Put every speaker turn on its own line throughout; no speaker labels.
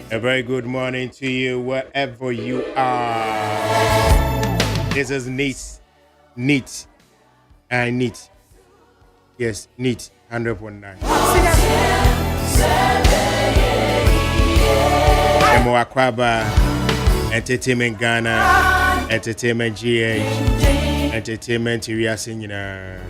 A very good morning to you wherever you are. This is neat, and neat. Yes, neat, 100.9. Emo Akwaba, Entertainment Ghana, Entertainment GH, Entertainment Riasingina.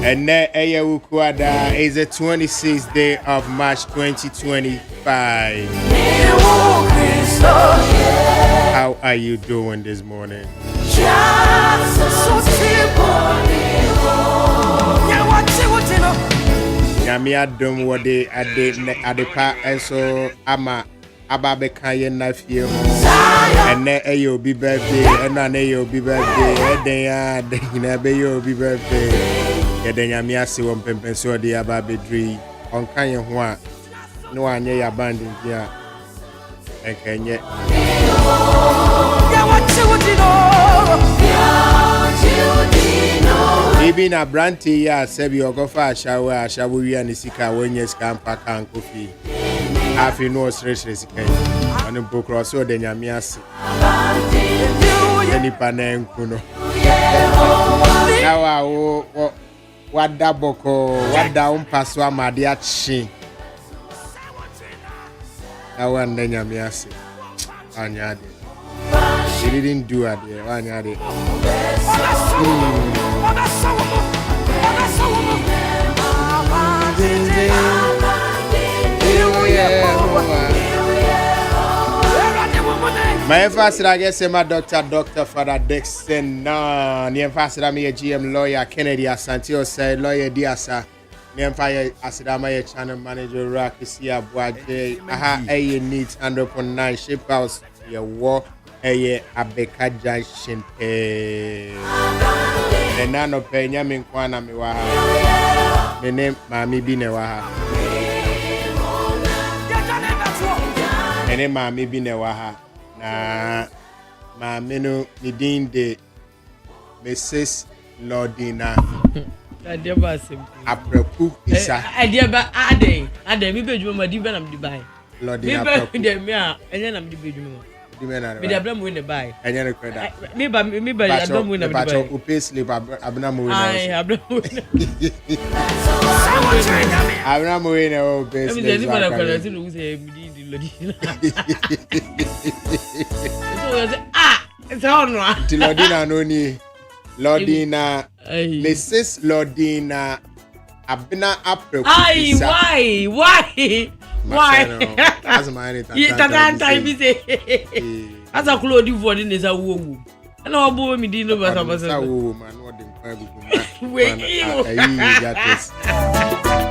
And now, Ukuada is the 26th day of March 2025. How are you doing this morning? Yamia dum wode adepa enso ama ababe kaye na fie ho ene eyo bi birthday ena na eyo bi birthday eden ya na be yo bi birthday yede nyame ase wo mpempenso de ababe dri onkan ye ho a no anye ya band ntia enkenye Ibi na branti ya sebi ogofa ashawo wi anisika wonye skampa kan kofi afi no stress sika anu bokro so de nyame ase eni panen kuno yawa wo wada boko wada umpaso amade achi yawa nde nyame ase anyade he didn't do it anyade My emphasis, I guess, my Dr. Father Dixon. No, the emphasis, I'm a GM lawyer, Kennedy Asantio, say, lawyer Diasa. The emphasis, I'm a channel manager, Rocky Sia Boaje. Aha, a needs 100.9 ship house, your war, a Abeka Junction. The Nano Penyamin Kwana Miwaha. The name Mami Binewaha. The name Mami Binewaha. Na menu midin de Mrs. Lordina
Adiaba simple
apreku isa
adiaba ade mi bejuma madi be na mdi bai
Lordina
apreku de me a enye na mdi bejuma Me the abram win the buy.
Anya no credit.
Me abram win the buy.
But you pay slip abram win.
Ai, abram win.
Abram win o pay slip.
Me dey for the credit no say me di lodi. So you say it's on no.
Ti Lodina no ni. Lodina. Mrs. Lodina Abina April.
Ai, why?
As my anything.
You that time be say. As a Claude for the nesa wo. And I bo me di no ba sa ba sa.
Wo man what dem kwa gugu.
Wait you.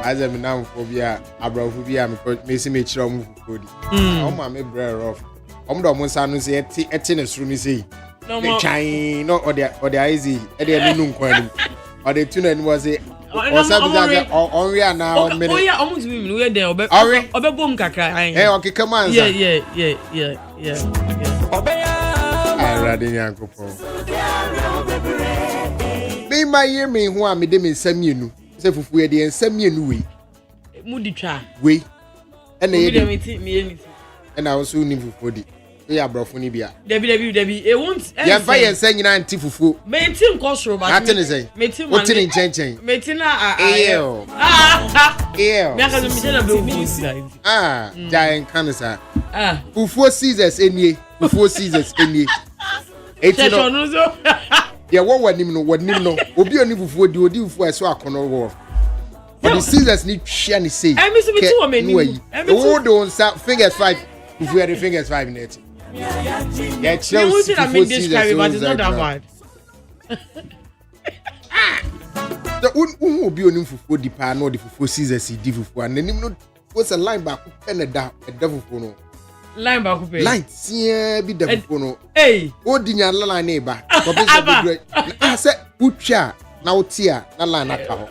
As I'm now phobia abrafobia me see me chiro mu fukodi. O ma me bread rough. Do mo sa no say eti ne suru mi say. No more. No or the easy. E dey no nkwan. Or the tuna ni was say on we are now minute.
Oh yeah, almost we we there obe bom kakra.
Eh okay come on.
Yeah.
I rather yankopo. Me my year me ho am de me nsam yenu. Say fufu e de nsam yenu we.
Mu di twa.
We. E na ye.
Me.
E na so ni fufu di. We abrofo ni bia.
Debi. E won't.
Ya fa ye nsa nyina anti fufu.
Me tim kosoro ba.
Ate ne say.
Me tim
man. O tin chen.
Me tin na
Ew.
Me aka so me say na be fufu.
Giant cancer. Fufu Caesars enie. Eti no. Ya wo wanim no. Obi oni fufu di odi fufu eso akono wo. But the Caesars ni hia ni say.
I miss me too o meni.
Wo do nsa fingers 5. Fufu ya the fingers 5 in it. Yeah, Chelsea.
I mean this carry, but it's not that bad.
The un be on fufu di pa no the fufu Caesars di fufu and nim no was a line back pen a devil no.
Line back up.
Line see be the fufu no.
Hey.
O di nya line e ba. I said utwa na otia na line aka ho.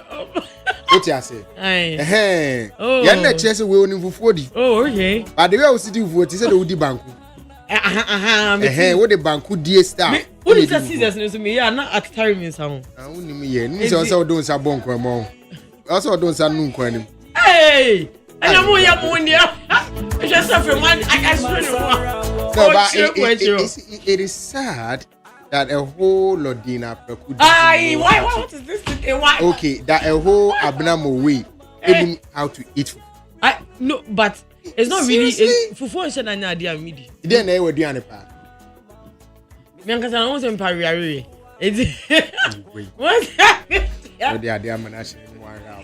What you say? Oh. Ya na chese we oni fufu di.
Oh, okay.
But the way we see the fufu ti say the udi banku. What the banku die star.
What is the Caesars no so me ya na actari me sa ho.
Uni me ye. Ni say also don sa bon kwa mo. Also don sa nu kwa ni.
Hey! And I'm ya mo ndia. It's just a man I swear no.
No, but it is sad that a whole Lodina could.
Why what is this thing? Why?
Okay, that a whole abnormal way even how to eat food.
No, but it's not really fufu and shana na dia midi.
Then they were doing it pa.
Me anka sana won sem pariare.
What? No dia dia manashe ni wanga.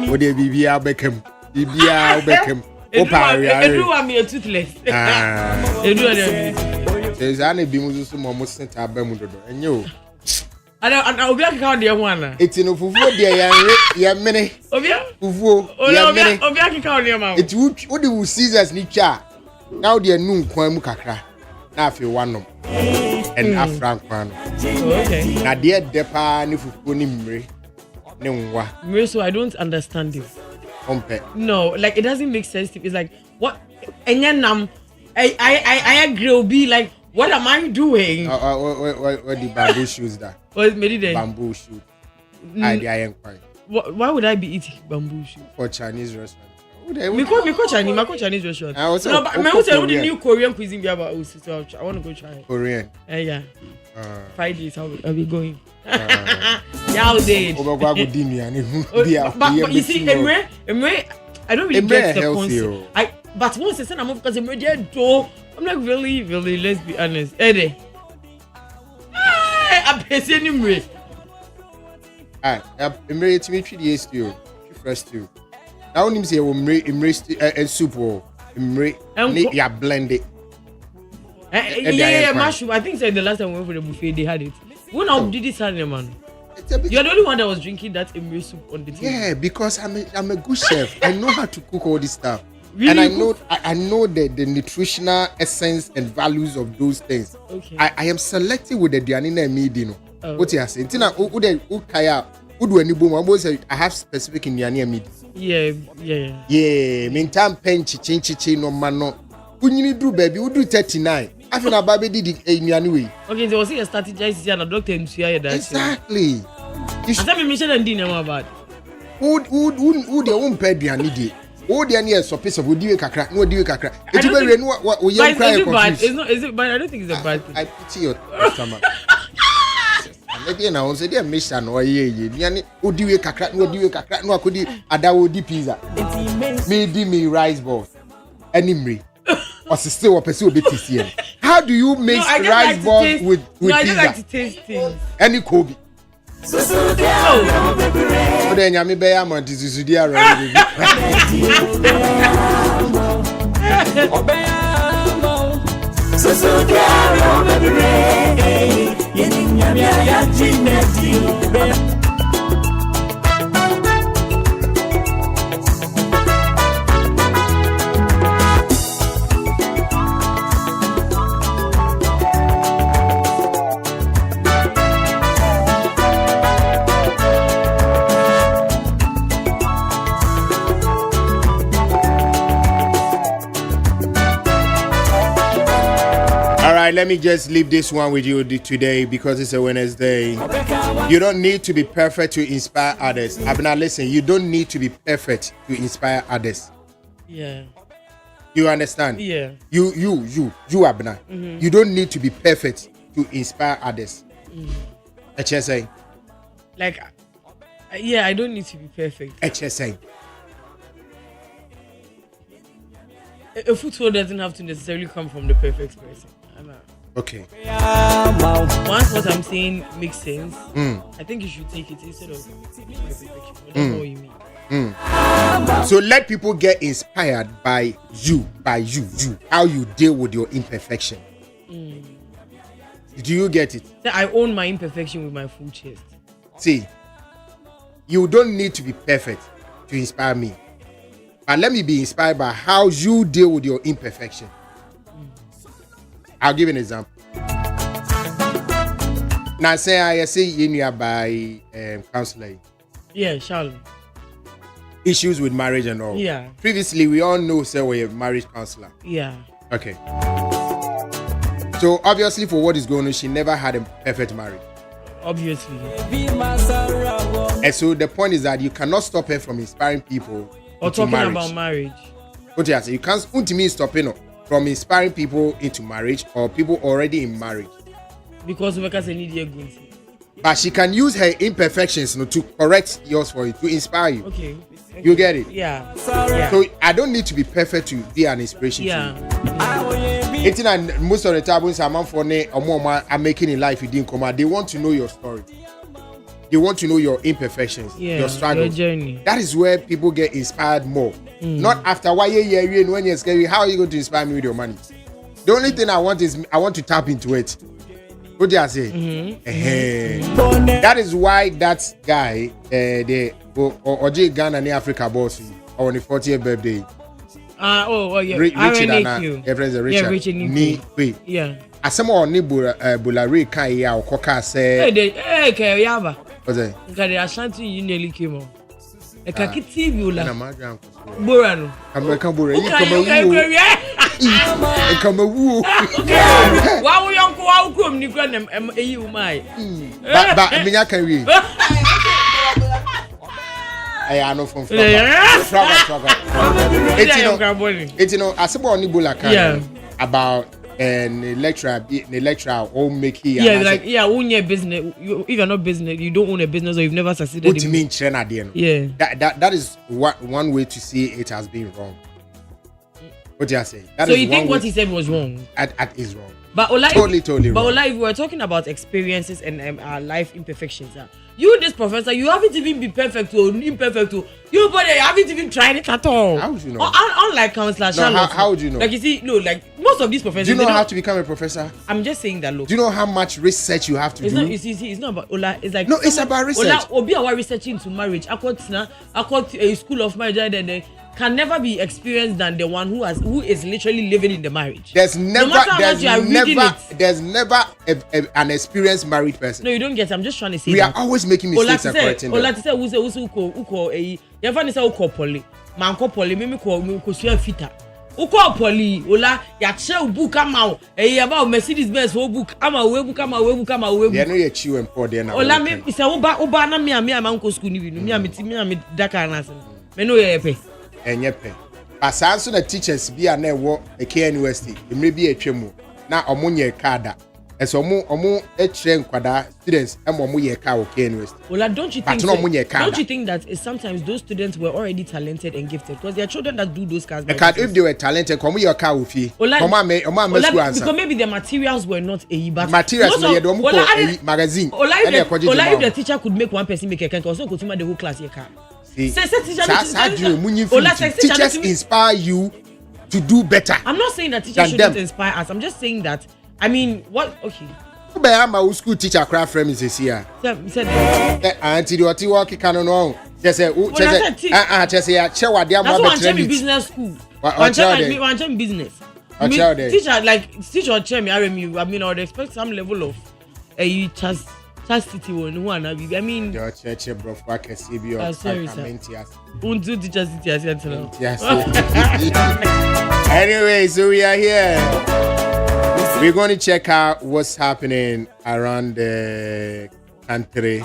What dey bibia Beckham. O pariare.
Edu wa me toothless. Edu wa
There's an be musu so mo sent abam dodo. Enye o.
Ana obi akeka de ho ana.
Eti no fufu de ya mene.
Obi
fufu ya mene.
Obi akeka de ma.
Eti wo de wo Caesars ni twa. Now de nu nkwan mu kakra. Na afi wanom. And afran kwan.
Okay.
Na de depa ni fufu ni mre. Ni nwa.
Mre, so I don't understand this. No, like it doesn't make sense to me. It's like what enyanam I agree will be like what am I doing?
What the bamboo shoes that?
What made it
bamboo shoes? I am quite.
Why would I be eating bamboo shoes?
For Chinese restaurant.
Me call Chinese restaurant. No, but I want to tell the new Korean cuisine be about so I want to go try.
Korean.
Yeah. Fridays I'll be going. Yeah, did.
But
you see, Emre, I don't really get the concept. But once I said I'm because Emre did do, I'm like really. Let's be honest, Eddie. I'm paying Emre.
Emre, it's me 3 days to you, first two. Now when you say Emre and soup or Emre, yeah, blend it.
Yeah, mushroom. I think so. The last time we went for the buffet, they had it. When I did this Sunday, man. You're the only one that was drinking that Emre soup on the table. Yeah,
because I'm a good chef. I know how to cook all this stuff.
Really?
And I know the nutritional essence and values of those things.
Okay.
I am selective with the Dianina Medino. What you are saying? Tina Ukaya Udu and Ibu, I have specific in Diania Mid. Yeah. Meantime penchi no mano. When you do baby, we do 39. I feel like baby did it in anyway.
Okay, so was he a strategist and a doctor in Suya that?
Exactly.
I said me mission and dinner about.
Who their own pediani did. Oh, the near so piece of would you kakra, no do you kakra. It's very what we young cry.
Is it bad? I don't think it's a bad thing.
I pity your stomach. Maybe now say there mission or ye would you kakra, no do you kakra, no could you adawo di pizza. Me rice balls. Animri. Or still pursue bit here. How do you mix rice balls with pizza?
I don't like to taste things.
Any Kobe. Oh, then you may be a man to do around. Let me just leave this one with you today because it's a Wednesday. You don't need to be perfect to inspire others. Abna, listen, you don't need to be perfect to inspire others.
Yeah.
You understand?
Yeah.
You, Abna. Mm-hmm. You don't need to be perfect to inspire others. HSA.
Like, yeah, I don't need to be perfect.
HSA.
A football doesn't have to necessarily come from the perfect person.
Okay.
Once what I'm saying makes sense, I think you should take it instead of perfection. I don't know what you mean.
So let people get inspired by you, how you deal with your imperfection. Do you get it?
I own my imperfection with my full chest.
See, you don't need to be perfect to inspire me. But let me be inspired by how you deal with your imperfection. I'll give you an example. Now, say I say you nearby counselor.
Yeah, Charlotte.
Issues with marriage and all.
Yeah.
Previously, we all know say we're a marriage counselor.
Yeah.
Okay. So obviously, for what is going on, she never had a perfect marriage.
Obviously.
And so the point is that you cannot stop her from inspiring people
or talking marriage. About marriage.
What you say? You can't ultimately stop from inspiring people into marriage or people already in marriage.
Because we can't need a good.
But she can use her imperfections to correct yours for you, to inspire you.
Okay.
You get it?
Yeah.
So I don't need to be perfect to be an inspiration to you. Most of the time, when I'm making in life, you didn't come out. They want to know your story. They want to know your imperfections, your struggles.
Your journey.
That is where people get inspired more. Not after when you're scary. How are you going to inspire me with your money? The only thing I want is I want to tap into it. What do I say? That is why that guy, the OJ Ghana and Africa boss on the 40th birthday.
Yeah.
Richard Ni.
Yeah.
Asemo ni bulare kan ya okoka say.
Hey, Yaba.
What's that?
Because Ashanti you nearly came on. A kaki TV ula.
Borano. American Bora. You come a woo.
Wow, young wow, come you grant them you my.
But Minya can read. I know from Asebo ni bulaka about the lecturer or make here.
Yeah, like own your business. If you're not business, you don't own a business or you've never succeeded.
What do you mean, trainer?
Yeah,
that is one way to see it has been wrong. What do you say?
So you think what he said was wrong?
That is wrong.
But Ola,
totally wrong.
But Ola, if we were talking about experiences and our life imperfections, you, this professor, you haven't even been perfect or imperfect. You, but you haven't even tried it at all.
How would you know?
Unlike Counselor Charlotte.
How would you know?
Like you see, no, like most of these professors.
Do you know how to become a professor?
I'm just saying that. Look.
Do you know how much research you have to do?
It's not about Ola. It's like
no, it's about research.
Ola, Obi are researching into marriage. I got a school of marriage and can never be experienced than the one who is literally living in the marriage. There's never
an experienced married person.
No, you don't get it. I'm just trying to say
we are always making mistakes and correcting them.
Ola say you ever say uko poly. Man ko poly me ko sua fita. Uko poly Ola ya che book ama about Mercedes Benz for book ama we book. They
know you chew and pour there now.
Ola me say oba na me man ko school ni bi no me Dakar na say. Me no ye pay.
enyepe asanso na teachers bi a na ewo Eke University emre bi etwemu na omunye kada eso omu etre nkwada students omu ye ka Eke University.
Well, don't you think that sometimes those students were already talented and gifted because there are children that do those kinds of
things. If they were talented come ye ka ofi
because maybe the materials were not a but
materials no ye do omu magazine
and if the teacher could make one person make a can also continue the whole class ye ka.
Teachers inspire you to do better.
I'm not saying that teachers shouldn't inspire us. I'm just saying that I mean what okay.
My school teacher craft frame is here. Auntie do what you work no. Just say just say share what they
are business school. One business. Teacher like teacher chair me RMU. I mean I would expect some level of chastity one I mean
your church bro fuck CB or
sorry sir. Unto teacher city as
yes. Anyway, so we are here. We're going to check out what's happening around the country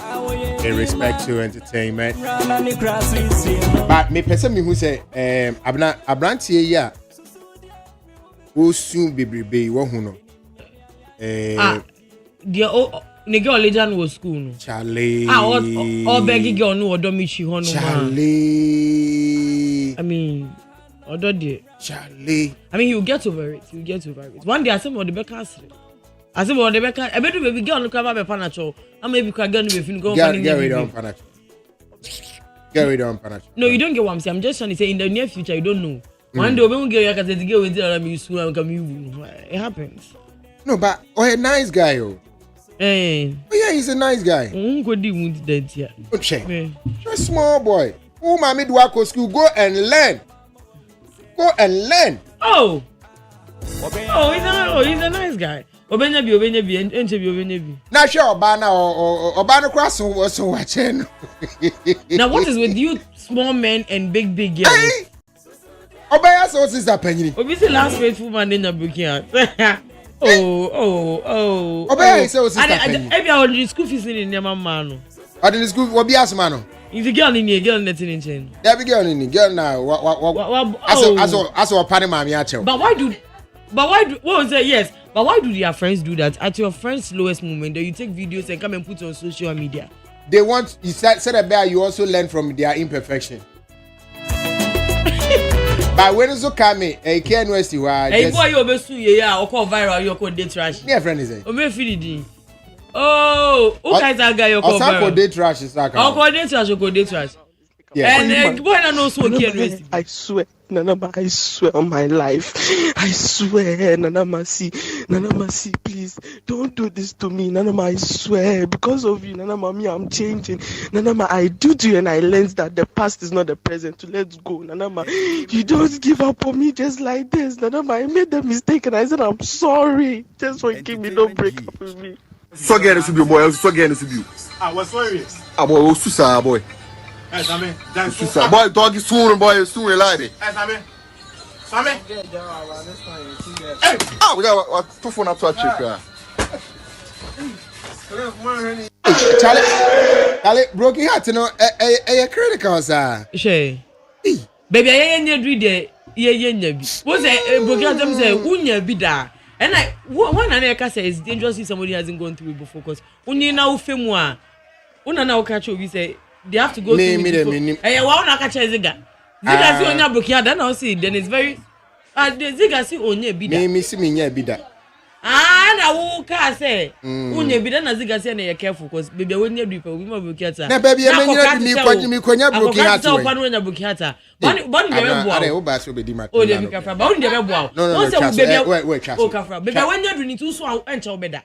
in respect to entertainment. But me person me who say abrantie ya wo soon be wo hu no
the girl legend was school no
Charlie
or begging girl no odo mi chi ho no
Charlie
I mean odo de
Charlie
I mean you get over it one day I say the back answer I say the back I better baby girl no cover be panacho I maybe can go no be go
get rid of panacho
no you don't get what I'm saying I'm just trying to say in the near future you don't know one day we get you can get with me soon and come you it happens
no but a nice guy
eh
yeah he's a nice guy
go di wound that here
you're a small boy who mommy do go school go and learn
oh he's a nice guy obenya bi enche bi
na sure oba no cross so watch no
now what is with you small men and big girls
obaya so sister penny
obi say last faithful man in Bukia
obaya so sister penny
ebi I would school fees in your mama no
or the school obi asma no
if the girl in here girl nothing in chain
there be girl now aso party mama ya chew
but why do what was it yes but why do their friends do that at your friend's lowest moment that you take videos and come and put on social media
they want you said about you also learn from their imperfection but when you come Eke University why
hey boy you obesu ye ya o call viral you call date trash
yeah friend is it
o me feel it oh who guys are guy you call viral
o date trash is that
o call date trash yeah and boy na no so Eke University
I swear Nanama, I swear on my life. I swear, Nanama, please don't do this to me. Nanama, I swear, because of you, Nanama, me, I'm changing. Nanama, I do to you and I learned that the past is not the present. So let's go, Nanama. You don't give up on me just like this. Nanama, I made the mistake and I said I'm sorry. Just forgive me, don't break up with me.
So get it to you, boy. So get it to you.
I was serious.
Boy, Susa, boy.
Hey, Sammy.
Susa, boy, doggy soon, boy, soon, lady.
Hey, Sammy.
Hey, we got two phone up to a check.
Charlie, broken heart, you know, a critical, sir.
She, baby, I ain't read it. Yeah, what's a broken them say, Unya be there. And like, one another say it's dangerous if somebody hasn't gone through it before, because when you now fame una now catch you, we say they have to go through it. Hey, why not catch a ziga? Ziga see onya broken, then I'll see, then it's very. The ziga see onya be there.
Me see me nya be there.
Na wo ka say unya bi na ziga say na you careful because baby when you do we ma broken ata
na baby me konya broken heart
we pa no nya broken ata boni dey be
are o ba so be di mat
o dey be kafra ba boni dey be boa
no baby wait
o kafra baby when you do ni tu so enche obeda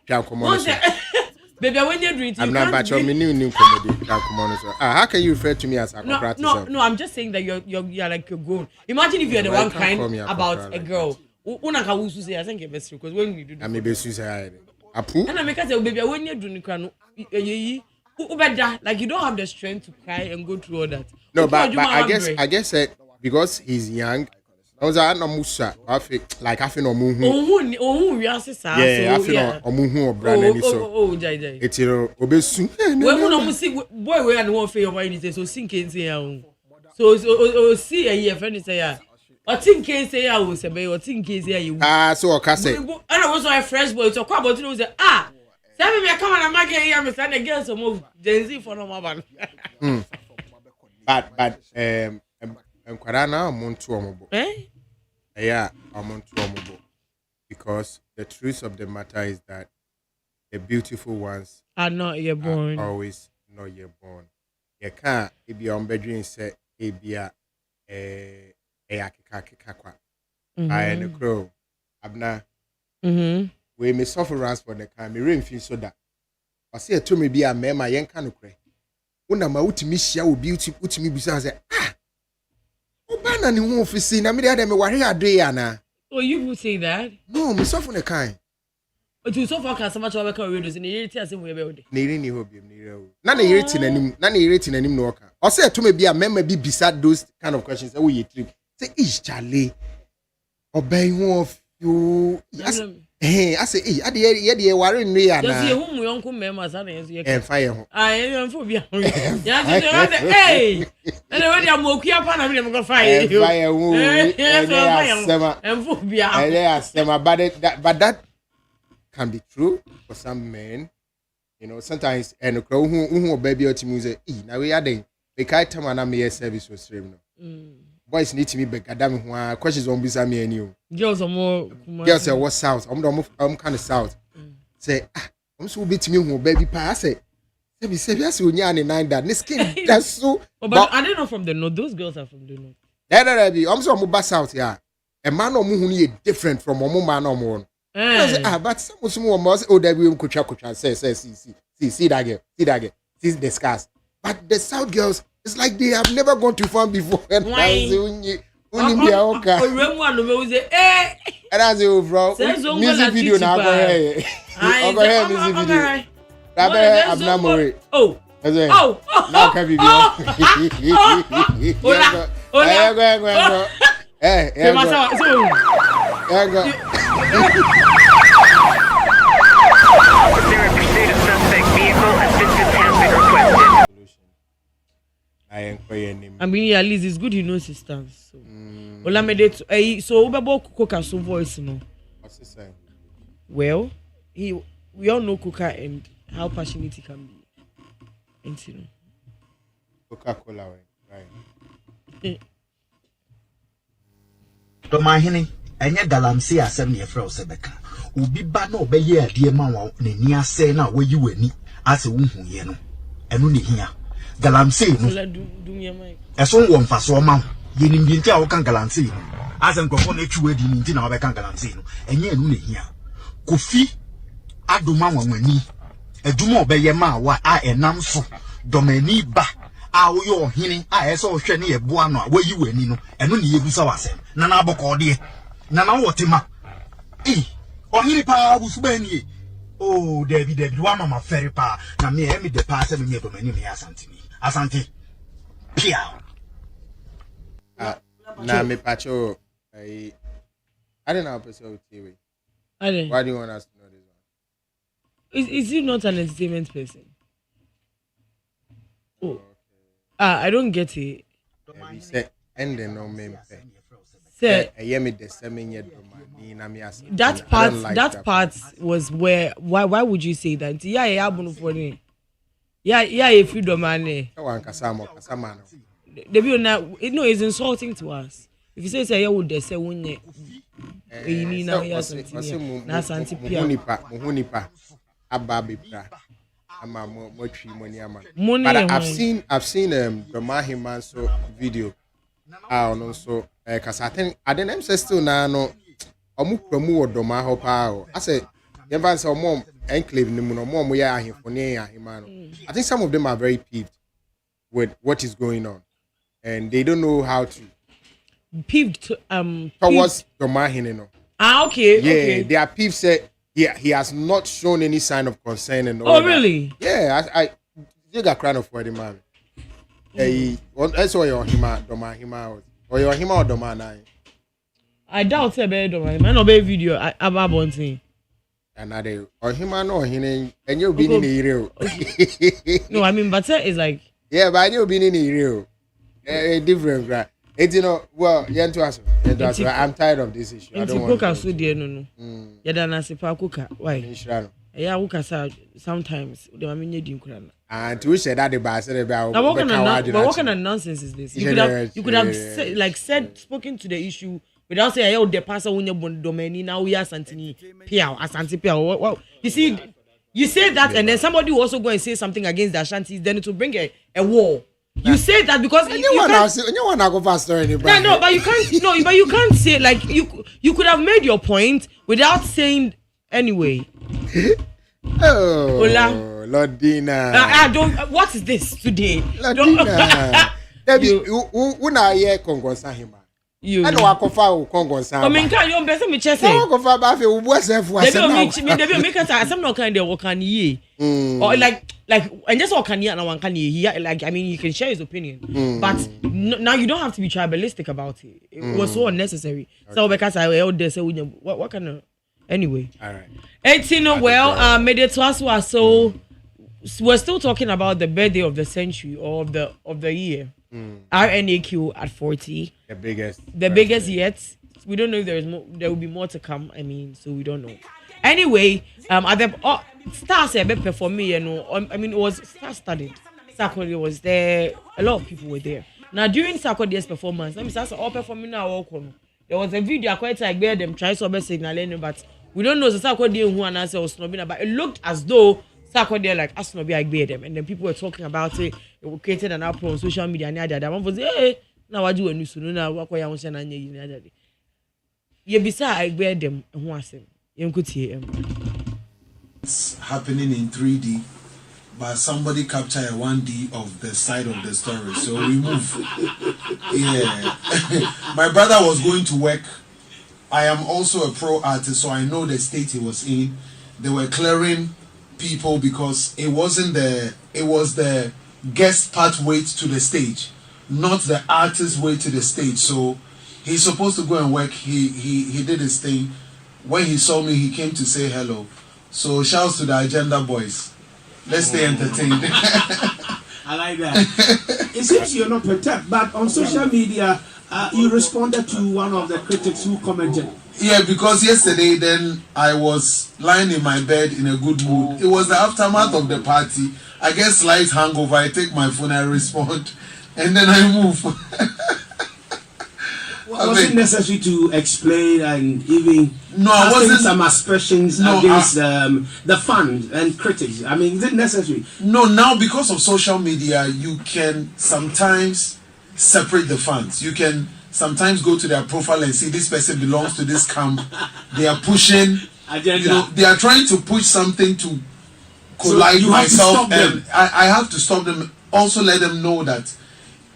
baby when you do it
I'm not about your new comedy come on so how can you refer to me as a practice
no I'm just saying that you're like a grown imagine if you're the one crying about a girl una ka wusu say I think e best because when you do
I may be suicide apu
and I make say baby when you do ni kra no yeyi ubeda like you don't have the strength to cry and go through all that
no but I guess because he's young I was no musa like I feel no muhu
ohun wi ase sa
yeah I feel no omuhu obra na ni so
jai
etiro obesu
we mu no musi boy we and one fe your mind say so sink in say So see a year friend say ya. Or think case say ya will say or think case ya you.
So okase.
And I was a fresh boy to come about to say Seven me come on make here me stand against some move Gen Z for no man.
But nkwara na omuntu omobo. Yeah, omuntu omobo. Because the truth of the matter is that the beautiful ones
are not yet born.
Are always not yet born. You can't if you're on bedroom say ebia akika kwa. I the crow. Abna. We may suffer runs for the car, me rain feel so that. I say to me be a mema yen can cry. Una ma utimi shia will beauty utimi bisa say Obana ni won fi see na me dey me ware ade ya na.
Oh, you would say that?
No, me suffer the kind.
But you so far can so much over can read in the tea we be.
Niri ni hobi niri. Na irate nanim, na irate nanim no ka. I say to me be a mema be beside those kind of questions we trip. Say ish chale. Obey won of you. I say, I the worry me and
I whom we uncle members and
fire.
I am phobia. Hey, and already I'm okay upon I'm going to fire you. And phobia.
But that can be true for some men. You know, sometimes and a crow who baby or to music. Now we are there. The kite time and I'm here service was stream. Boys need to be back. Damn, questions won't be some me and you.
Girls are more.
Girls say what's south? I'm kind of south. Say, I'm so bit me who baby pass it. Say, yes, we are in nine that. This skin, that's so.
But I don't know from the north. Those girls are from the north.
I'm so mobile south, yeah. A man or moon is different from a woman or more. But some must oh, that we could say, see that girl, see discuss. But the south girls. It's like they have never gone to farm before. And I say, only be okay. And I say, bro, music video now. Go ahead. Go ahead, music video. I'm not worried.
Oh,
now can be go. Hey, go.
Pursuit of suspect vehicle assistance has been requested.
I mean, at least it's good he knows his stance. So, Ola made so Kuka so voice no.
What's he saying?
Well, we all know Kuka and how passionate he can be. And you know.
Coca-Cola, right?
To my henny, and yet galamsey assembly a fro sebeka. Ubi ba no be ye dear man ne nia say na where you were ni as a woman yeno. And only here. Galamsey no. As one won for so man, ye nimbi tia okan galamsey. As an gofon echuwe di ninti na obekan galamsey no. And ye no here. Kofi aduma wani. Eduma obeye ma wa a enam so. Domeni ba. A yo hini a eso hwe ne ye boa no wa yi wani no eno ne yebusa wasem na na aboko de na na wotima ohiri pa busu bani oh David wa mama feri pa na me e me de pa se me do mani me asante pia
na me pacho I don't know episode TV. Why do you want us to know this one?
Is he not an entertainment person? Oh. I don't get it.
He said, and then no me
say that part was where why would you say that? Yeah, funny. Yeah, if you don't mind. The people now, no, it's insulting to us. If you say would they say when you need now yes
but I've seen the Mahiman so video. Also, cause I think I didn't say still now no. Promote Doma Hopa. I said, "Never saw mom enclave no more. We are here for near him." I think some of them are very peeved with what is going on, and they don't know how to
peeved
towards Doma Hineno.
Okay.
Yeah,
okay.
They are peeved. Said, yeah, he has not shown any sign of concern and all.
Oh, really?
That. Yeah, I you got crying for the man. That's why your hima or your hima or Doma nine.
I doubt it be Doma. Man, no be video. I about bonting.
Another or hima no hine and you been in the real.
No, I mean, but is like.
Yeah, but you been in the real. different, right? It's well, I'm tired of this issue. I don't want
to. Why? Yeah, sometimes
and to say that the bar said about
what kind of nonsense is this? You could have spoken to the issue without saying, "Oh, the pastor when you domain now we are Santini Piao, Asante Piao." Well, you say that, and then somebody will also go and say something against the Ashantis, then it will bring a war. You say that because
anyone go faster anybody.
No, but you can't. No, but you can't say like you could have made your point without saying anyway.
Oh,
Ola.
Lordina.
I don't. What is this today?
Lordina. When I hear Congo Sahima. I know I confirm Congo Sahima.
I mean, can you better me chest?
I confirm I feel what's that for?
They make us some no kind of work on ye. Or like and just what can you and one can you like I mean you can share his opinion. But now you don't have to be tribalistic about it. It was so unnecessary. Okay. So because I out there say what kind of anyway. All right. 18 well made it to us so we're still talking about the birthday of the century or of the year. RNAQ at 40. The biggest yet. We don't know if there will be more to come. I mean, so we don't know. Anyway, at the stars a bit performing, you know. I mean, it was star-studded. Sarkodie was there. A lot of people were there. Now during Sarkodie's performance, let me say, all performing now. There was a video I quite like where them try to signal, but we don't know the Sarkodie who and answer was snobby, but it looked as though Sarkodie like us snobby I bear them, and then people were talking about it. It created an uproar on social media and that one was hey now I do a new soon now what I want to say you beside I bear them who I say you could see
it's happening in 3D but somebody capture a 1D of the side of the story so we move. Yeah. My brother was going to work. I am also a pro artist so I know the state he was in. They were clearing people because it was the guest pathway to the stage, not the artist's way to the stage. So he's supposed to go and work. He did his thing. When he saw me, he came to say hello. So shouts to the agenda boys. Let's stay entertained.
I like that. It seems you're not perturbed, but on social media, you responded to one of the critics who commented.
Yeah, because yesterday then I was lying in my bed in a good mood. It was the aftermath of the party. I get slight hangover. I take my phone, I respond, and then I move.
Was it necessary to explain and even
I wasn't
some aspersions against the fans and critics? I mean, is it necessary?
No, now because of social media, you can sometimes separate the fans. You can sometimes go to their profile and see this person belongs to this camp. They are pushing, they are trying to push something to collide
so
myself, and I have to stop them. Also, let them know that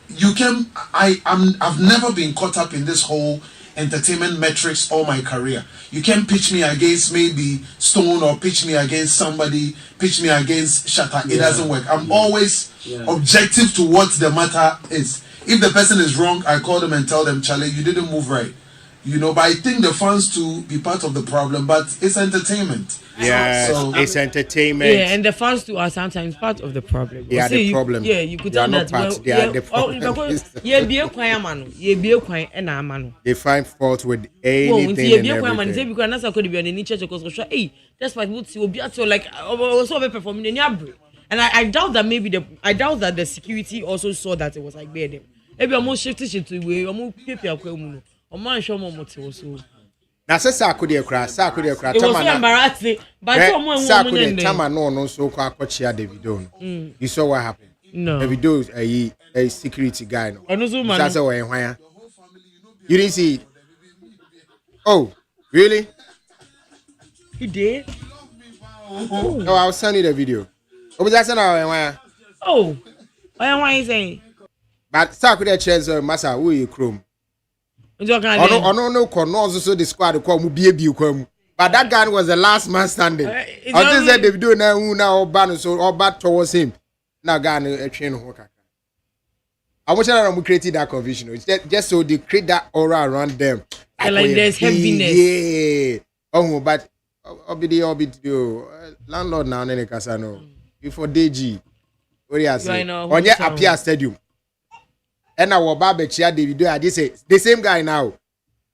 you can. I've never been caught up in this whole entertainment metrics all my career. You can pitch me against maybe Stone or pitch me against somebody, pitch me against Shatta. It doesn't work. I'm always objective to what the matter is. If the person is wrong, I call them and tell them, Charlie, you didn't move right. You know, but I think the fans to be part of the problem, but it's entertainment.
Yeah, so, it's entertainment.
Yeah, and the fans too are sometimes part of the problem.
Yeah, the problem.
Yeah, you could tell that.
They are the problem. They find fault with anything and everything.
And I doubt that maybe the security also saw that it was like bear them. Maybe almost shifted to way almost people.
Now, Sakudia crash.
It was so embarrassing. But
Sakudia Tama no so called Davido. You saw what happened?
No.
Davido is a security guy. No. That's why you didn't see it. Oh, really?
He did?
Oh, I will send you the video. Oh, that's an
oh, why is saying?
But Sakudia chairs Massa, who you chrome. No, so the squad call baby. But that guy was the last man standing. I just said they do now ban so all bad towards him. Now guy a train worker. I wish I created that confusion. It's just so they create that aura around them.
Like there's heaviness.
Yeah. Oh, but landlord now in Casano. Before DG. What do you say? On your Apia Stadium. And our Baba Chia David, I just say the same guy now.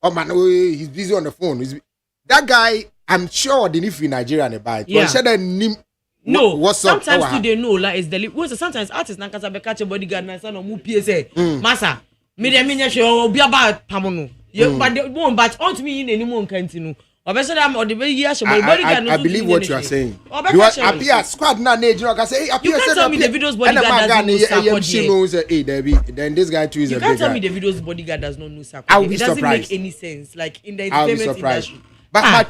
Oh man, he's busy on the phone. That guy, I'm sure didn't feel Nigeria and buy.
Yeah.
No, what's
sometimes
up?
they know like it's the sometimes artists na kasa be catch a bodyguard na say no mu PSA. Masa, me dem nya hwe obi aba pamono. But they won't but on to me in any more continue. I
believe what you are saying. You appear squad na you can say
you can't tell me the video's bodyguard doesn't know
then this guy too is a big guy.
You can't tell me the video's bodyguard does not know Sarkodie.
I will be
it doesn't
surprised.
make any sense. Like in the
I'll be
entertainment
surprised.
industry.
But my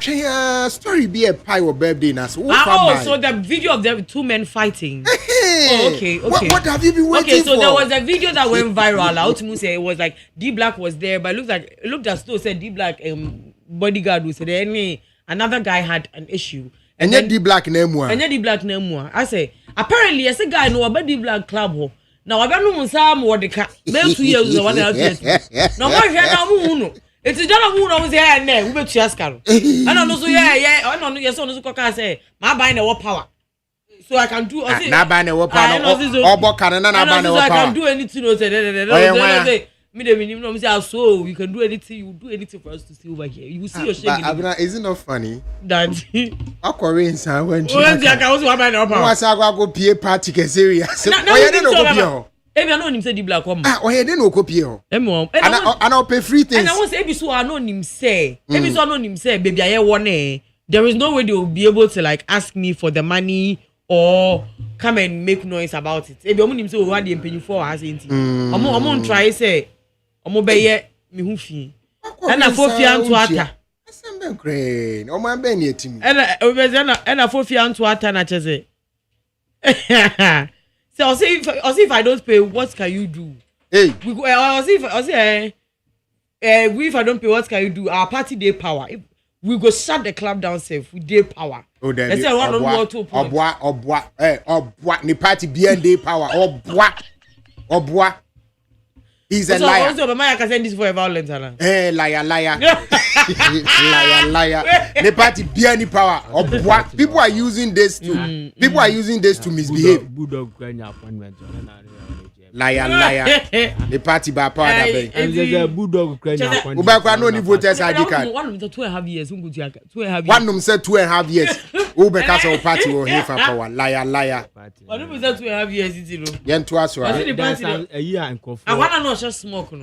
story be a pie or birthday now. So
so the video of the two men fighting. Okay.
What have you been waiting for?
So there was a video that went viral. Out to say it was like D Black was there, but it looked as though said D Black bodyguard was there. Another guy had an issue.
And then D Black name one.
I say apparently as a guy no about D Black club ho. Now I don't know some what the car. 2 years one out. No more now it's a dollar who knows here and there. We bet you ask her. I don't know. So I don't know. Your son is going say, my buying a power. So I can do.
Not buying a power.
I can do anything. Me the minimum say so you can do anything. You do anything for us to see over here. You will see your shaking.
Is it not funny?
That
Aquarians are when
I also have my power.
Once I go PA party serious.
Ebi I know him say D Black come.
He didn't know copy. And I'll pay free things.
And I want say ebi so I know him say. Ebi so I know him say baby I one there is no way they will be able to like ask me for the money or come and make noise about it. Ebi omo him say what dey pay for as enti. Omo try say omo be ye me hu fi. And na for fi anto ata.
Asembe crane. Omo ambe ni etimi.
And na for fi anto ata na chese. So I'll see if I don't pay, what can you do?
Hey,
if I don't pay, what can you do? Our party day power. If we go shut the club down safe with day power.
Oh, then
let's say one more 2 points.
Obwa, ni party bien day power. Obwa. He's a liar.
Also, I can send this for a violence.
Liar. Liar. The party behind power. People are using this to misbehave. Liar. The party by power that way.
And bulldog
Ubakwa no ni voters ID card.
One of the 2.5 years. 2.5
One of them said 2.5 years. Ubekasa party will here for power. Liar.
One of them said 2.5 years.
Yen to us right.
a year and coffee.
I want to know just smoke.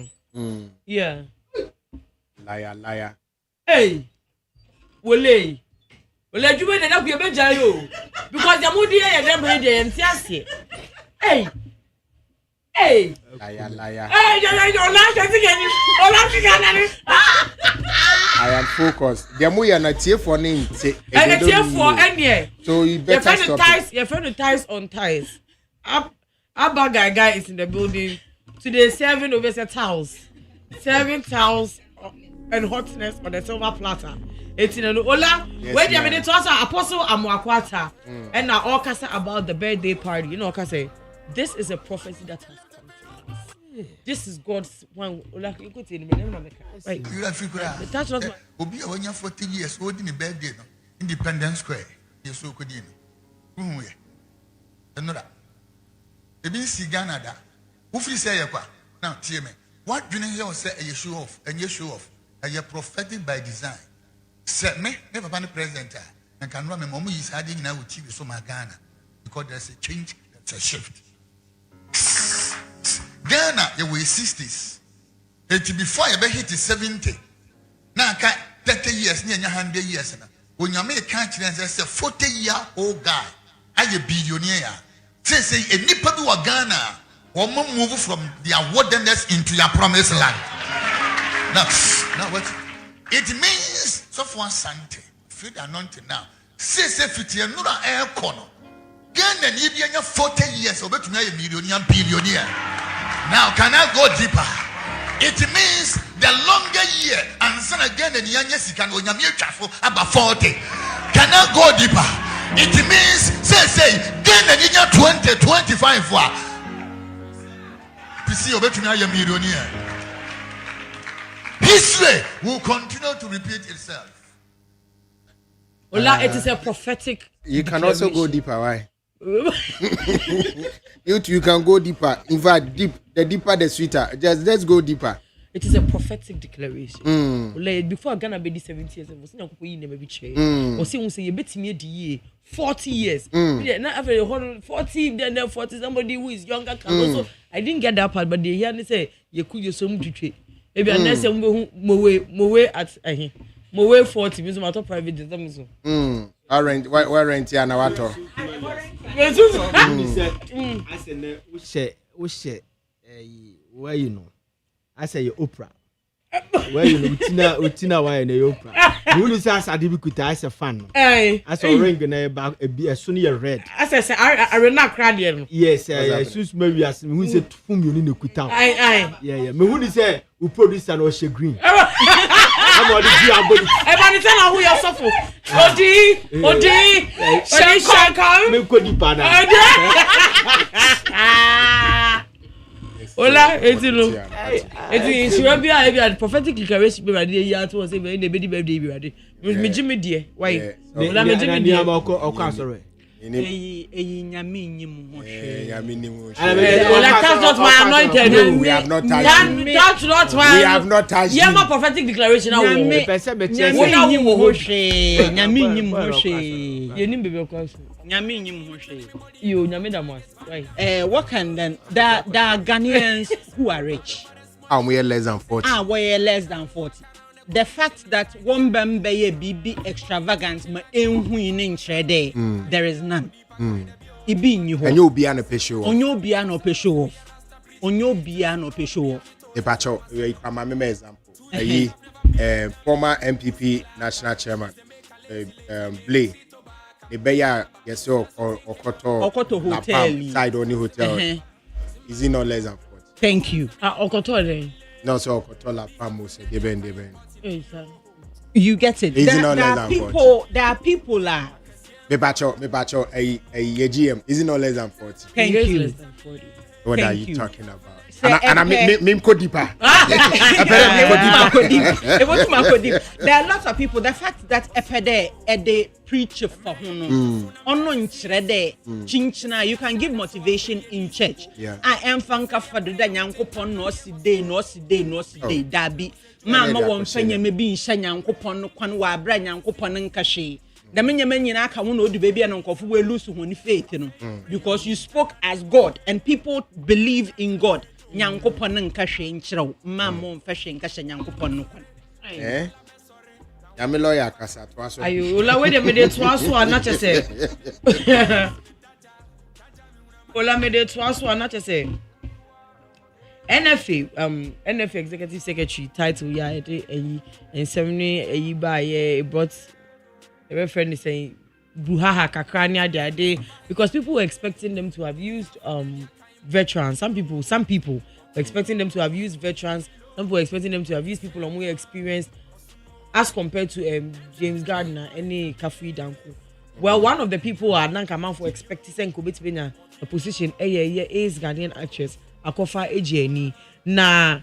Yeah.
Liar.
Hey. Wole you better not be a better yo. Because the moody and them ready and see. Hey.
Liar.
Hey, you're
I am focused. The more you're not here for name.
And here for any.
So you better stop.
Your friend ties on ties. Our guy is in the building. Today serving over the towels. Serving towels and hotness on the silver platter. It's in an Ola. Wait a minute, Apostle Amwakwata. And now all kasa about the birthday party. You know, kasa. This is a prophecy that has come to us. This is God's one. Ola, you go to him. Right. The touch was my.
Obi a wanya 40 years old in the birthday no. Independence Square. Yes, so could you know? Another. Ebi si Ghana da. Ufri say yakwa. Now, tell me. What do you know say a show off and you show off? Are you prophetic by design? Say me never been president. And can remember my mom is hiding now with TV so my Ghana because there's a change, there's a shift. Ghana, you were 60s. Before you hit 70. Now, 30 years, near 100 years. When you make a country and say 40-year-old guy, are you billionaire? Say, a nipper to a Ghana, or move from their wilderness into your promised land. Now what? It means so for Sante. Feel the anointing now. Say, 50 years, no air corner. Ghana, you be 40 years, or better, a billionaire. Now, can I go deeper? It means the longer year, and son again, and yes, you can go about 40. Can I go deeper? It means, say, Ghana, you 20, 25 for. You see, better, a millionaire. History will continue to repeat itself.
Ola, it is a prophetic.
You can also go deeper, why? You can go deeper. In fact, the deeper the sweeter. Just let's go deeper.
It is a prophetic declaration. Like before Ghana be 70 years, was not going to be changed. Or say you bet me the 40 years. Yeah, not after 40, then 40. Somebody who is younger can also. I didn't get that part, but they hear me say you could use some to trade. Maybe unless mowe at mowe 40 means my top private is
rent why rent here na wato.
I said where you know. I say your opera. Where you know Utina why na opera. You say as adibikuta as a fan. I saw ring na back a sunny red.
I say I na crowd here.
Yes, sus maybe as who say fum you need kuta. Yeah. Me who say who producer no she green. Somebody do abodi.
Everybody tell who you suffer. Odi. Shankar.
Me ko di pana.
Ola, it's your prophetic declaration be ready here to say be the birthday be ready. Me Jimmy dear. Why? Ola me Jimmy dear.
Sorry.
Nyame nyim ho hwe. Ola that's not my anointed.
We have not touched.
That's not my.
We have not touched.
Yeah, my prophetic declaration now.
Nyame
nyim ho hwe. Nyame nyim ho hwe. Ye nim bebe kwa so. Nyame nyim ho hwe. Yo, nyame da mo. Why?
What can then the Ghanaians who are rich?
We are less than 40.
We are less than 40. The fact that one bembe BB extravagant ma enhu in trade there is none. Ibi nyi ho.
Onyo bia no pesho.
Onyo bia no pesho. Onyo bia no pesho.
Epacho, you come me example. Former MPP national chairman Blay. Ebeya yeso Okoto
hotel
side only hotel. Is he not less than 40?
Thank you.
Okoto then.
No, so Okoto la Pamos deben.
You get it.
Is he not less than 40?
There are people like
me bacho a GM. Is he not less than 40?
Thank you.
Less than 40.
What are you talking about? And I me go deeper.
There are lots of people. The fact that they preach for chinchina, you can give motivation in church. I am fanka for the nyankopon no si day dabi. Mama won fanya me bi nsha nyankopon no kwan wa abra nyankopon nkahwe. The many aka won odi baby and nkofo we lose honi faith no because you spoke as God and people believe in God. Nyankopon nkahwe nkyerɛw mama mfahwe nkahwe nyankopon no kwan.
Yami lawyer kasa to aso.
Ayo, ola we dey me dey to aso anache say. Ola me dey to aso anache say. NFA executive secretary title ya and 70 ba brought a friend is saying buhaha kakrania day because people were expecting them to have used veterans. Some people were expecting them to have used veterans. Some people were expecting them to have used people more experienced as compared to James Gardner, any Kafui Danku. Well, one of the people are Nankaman for expecting to be a position is Ghanaian actress Akofa Ejeni. Now,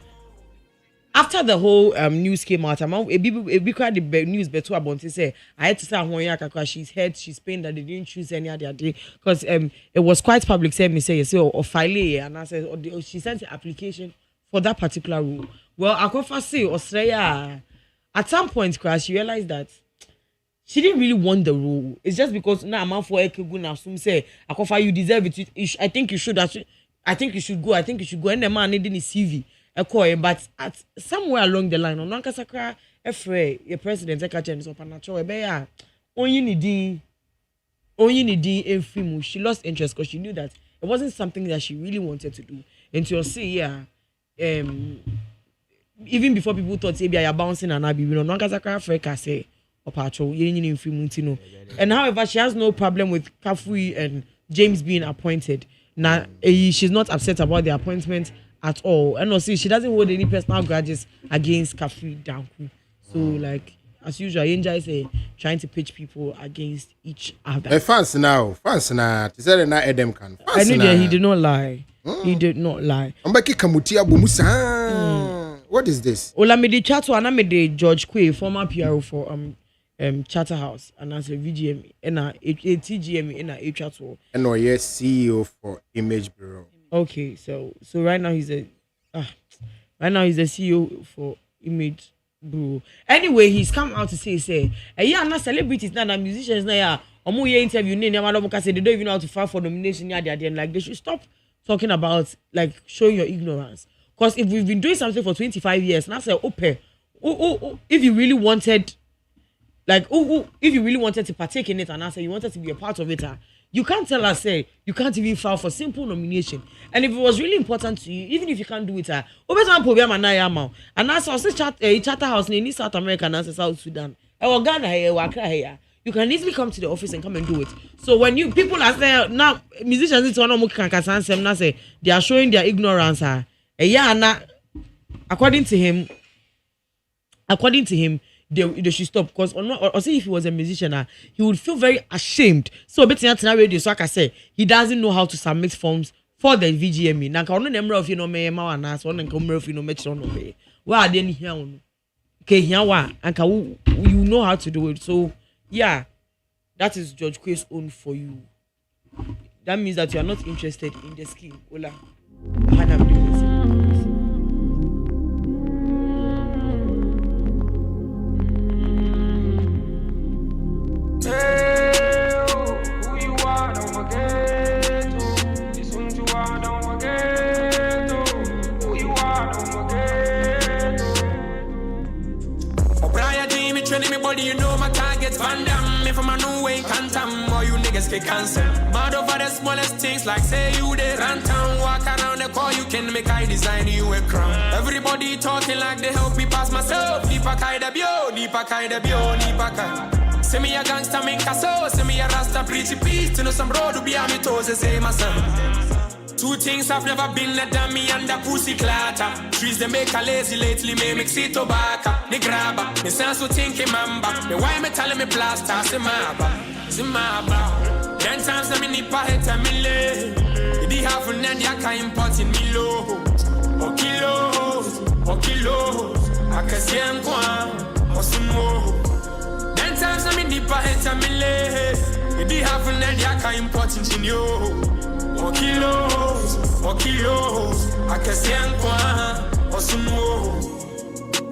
after the whole news came out, we cried the news better about it. Say I had to say she's hurt, she's pained that they didn't choose any other day because it was quite public. Say me say or file and I said she sent an application for that particular role. Well, Akofa say Australia at some point, crash she realized that she didn't really want the role. It's just because now I'm for Ekeguna some say Akofa you deserve it. I think you should. I think you should go. And the man needing his CV. But at somewhere along the line, on Nankasakra, your president, she lost interest because she knew that it wasn't something that she really wanted to do. And to see, even before people thought, you're bouncing and Abi, Nankasakra Freka say, and however, she has no problem with Kafui and James being appointed. Now, she's not upset about the appointment at all. And also, she doesn't hold any personal grudges against Kafui Danku. So, like, as usual, Yenja is trying to pitch people against each other.
Fans now. He said not Adam can.
I knew that he did not lie. He did not lie.
What is this?
Olamide Chatu Anamide George Quay, former PRO for Charterhouse and as a VGM and a TGM and a chat.
And no, yes, CEO for Image Bureau.
Okay, so right now he's a CEO for Image Bureau. Anyway, he's come out to say, yeah, not celebrities, not musicians, now interview they don't even know how to file for nomination. Like they should stop talking about like showing your ignorance. Because if we've been doing something for 25 years, now say if you really wanted, if you really wanted to partake in it, and I say you wanted to be a part of it, you can't tell us say you can't even file for simple nomination. And if it was really important to you, even if you can't do it, and that's also Charterhouse in South America and South Sudan, or Ghana here, or Accra here. You can easily come to the office and come and do it. So when people are saying now musicians say they are showing their ignorance, according to him, they should stop, because or say if he was a musician, he would feel very ashamed. So radio, so like I say, he doesn't know how to submit forms for the VGME. Now can number of why are they here? Okay, here and you know how to do it. So yeah, that is George Quay's own for you. That means that you are not interested in the scheme. Ola.
You know my target's Van Damme. If I'm a new way, can't or you niggas get cancelled. Mad over the smallest things like say you they run town. Walk around the car, you can make I design you a crown. Everybody talking like they help me pass myself. Deepa kaida bio, deepa kaida bio, deepa kaida. Say me a gangster make a so, say me a rasta preach peace. To know some road to be on me toes, say my son. Two things I've never been, a dummy and a pussy clatter. Trees they make a lazy lately, me mix it tobacco. They grabber, me sense to think mamba. Me why me telling me blaster, Simaba. 10 times I mean nipa hit a mille. They have an Nadiaka importing me low. Or kilos. I can see him go or some more. 10 times I mean nipa hit a mille. They have an Nadiaka importing me low. Or kilos, I can see one or some more.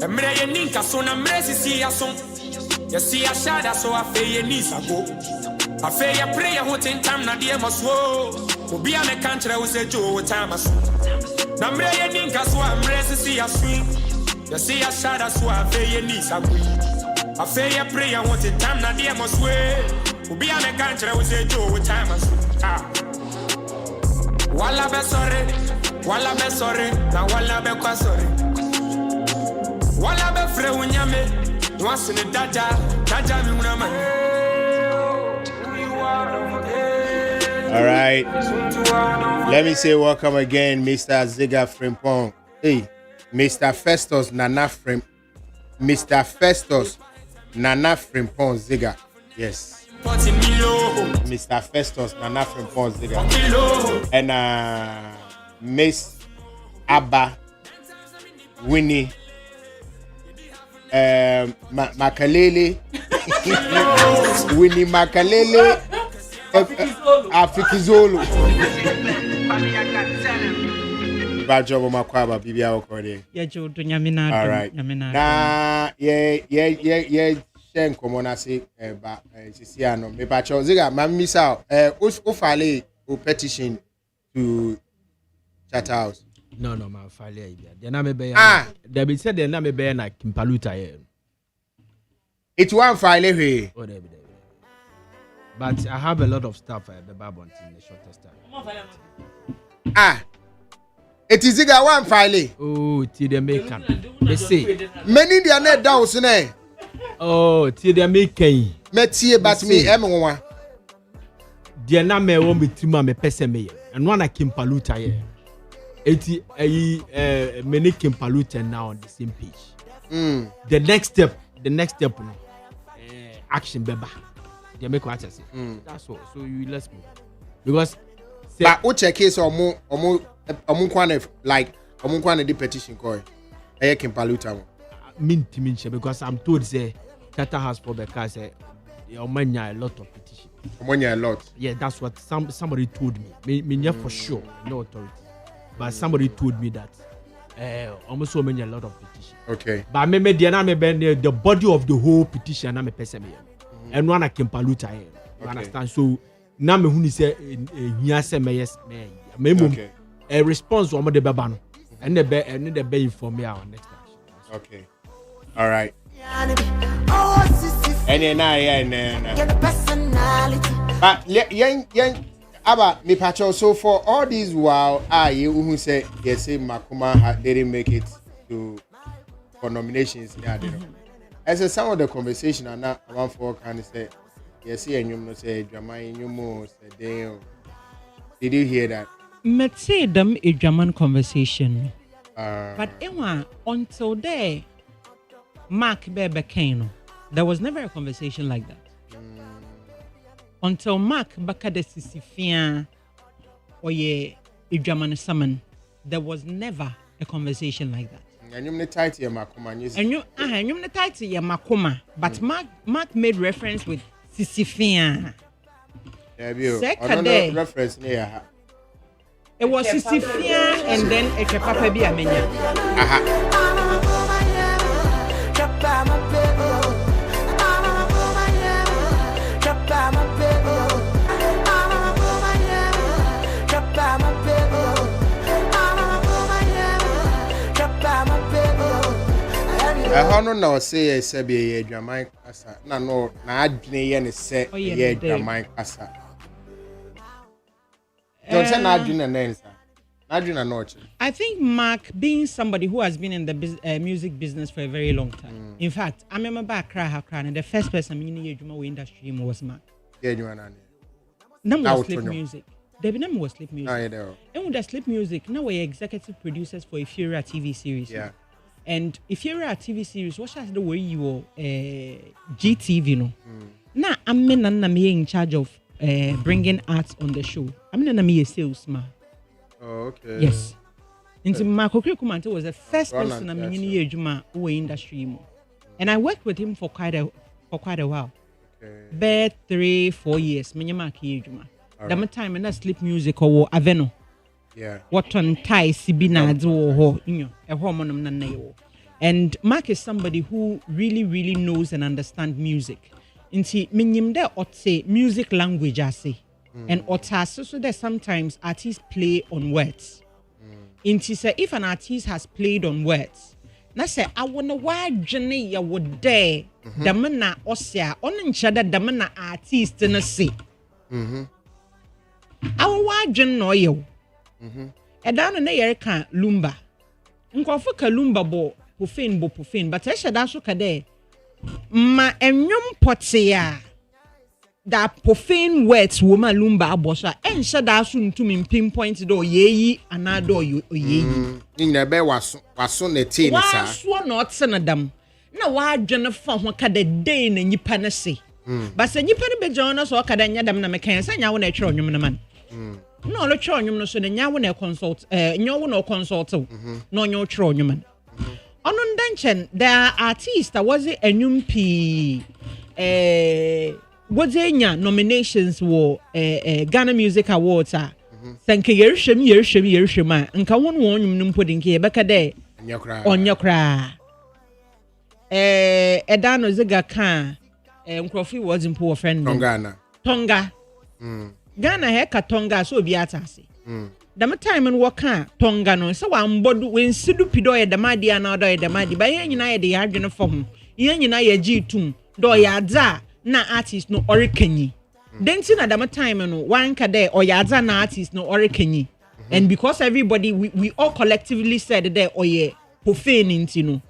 A million ninka son, I'm ready to see a song. You see a shadow, so I feel your knees a go. I feel your prayer, what in time, not dear must woe. Will be on a country, I will say, Joe, what time I swim. Namre ninka, so I'm ready to see a swing. You see a shadow, so I feel your knees a go. I feel your prayer, what in time, not dear must woe. Will be on a country, I will say, Joe, what time I swim. Walla be sorry, na walla be kwa sorry. Walla be fre unyame, once in a daja mi unama.
All right, let me say welcome again, Mr. Ziga Frimpong. Hey, Mr. Festus Nana Frimpong Ziga. Yes. Mr. Festus Nana Frimpong Ziga. And Miss Abba Winnie Makalele Winnie Makalele Afikizolo. Bad job on my kwaba bibia okode.
Yeah, Joe Dunyamina.
All right. Nah, yeah. Shen komona se ba sisi ano me ba cho ziga ma misa o file o petition to Charterhouse.
No, my file idea. They na me be they be said they na me be na Kimpaluta here.
It one file here.
Oh, there. But I have a lot of stuff at the Babon in the shortest time.
It is ziga one file.
Oh, ti they make can. They say
many they are not down so.
Oh, ti they make
Metie but me M1.
Dia na me won betima me pese me and one na Kimpaluta here. Eti many Kimpaluta now on the same page. The next step no. Action beba. They make what I say. That's all. So you let's move. Because
but o check case omo kwane like omo kwane the petition call. Kimpaluta one.
Mean because I'm told say Charterhouse for because a lot of petition.
A lot.
Yeah, that's what somebody told me. Me for sure, no authority. But somebody told me that almost so many a lot of petition.
Okay.
But me the body of the whole petition I'm a person. And one I can pollute you understand? So now me who say here say me yes me a response on the babano and the be inform me our next action.
Okay. All right. And but young Abba me pacho. So for all these while you who say yes say Makuma didn't make it for nominations. As a some of the conversation and now one for can say yes and you say drama you more say did you hear that?
Me say them a German conversation. But until there Mark Bebe Kano, there was never a conversation like that. Until Mark Bakade Sisifia or a German summon, there was never a conversation like that.
And you're the title of Makuma.
And you're the title of Makuma, but Mark made reference with Sisifia.
Second reference near.
It was Sisifia and then a Papa be a mania.
I don't know say a Jamaican asa. No, na adwene ye ne say ye Jamaican asa. Don't say na adwene na nsa. Na adwene na
I think Mark being somebody who has been in the music business for a very long time. In fact, I remember back and the first person in the industry was Mark.
Yeah, you are
now sleep music. Debbie Nam was sleep music. And with the sleep music, now we're executive producers for Euphoria TV series.
Yeah.
And if you're a TV series, what has the way you are GTV, no? Now I'm in charge of bringing arts on the show. I'm a salesman.
Oh, okay.
Yes. Into Marco Kumante was the first person I'm in Juma who industry. And I worked with him for quite a while. Okay. About 3-4 years. The time and sleep music or Aveno.
Yeah.
What on tie Sibina do a hormone. And Mark is somebody who really knows and understands music. Inti minim de say music language I say. And otas so that sometimes artists play on words. Inti say if an artist has played on words, na say I wanna why journey ya would dare the mana osea on nchada the mana artist na say. Our why no yo. Edano na yere kan lumba. Nkofo ka lumba bo profane but esha da so ka de ma enwom potea da profane words wo ma lumba abosa ensha da so ntumi pinpoint do yeyi anado yeyi
nyina be waso na tie ni sa
waso na otsena dam na wadwene fa ho ka de dey na nyipa na se but se nyipa ne be jona so ka da nya dam na me kan sa nya wo na twere onwom na man no lo twere onwom no so na nya wo na consult nya wo na consult no nya wo twere onwom man onun danchen there are artists that was a nyumpi was enya nominations wo Ghana Music Awards sanke yerhwem nka won nwom num podinke e beka de onyakra edano ziga kan nkrofi was impo friend Tonga Ghana he ka Tonga so obi atase the time and waka Tonga no so wan bodu when sidu pido ye the madi na do ye the madi ba ye nyina ye de adwene fom ye nyina ye G2 do ya dza na artist no orikanyi denti na the time no wan ka de o ya dza na artist no orikanyi and because everybody we all collectively said that oye profane inti no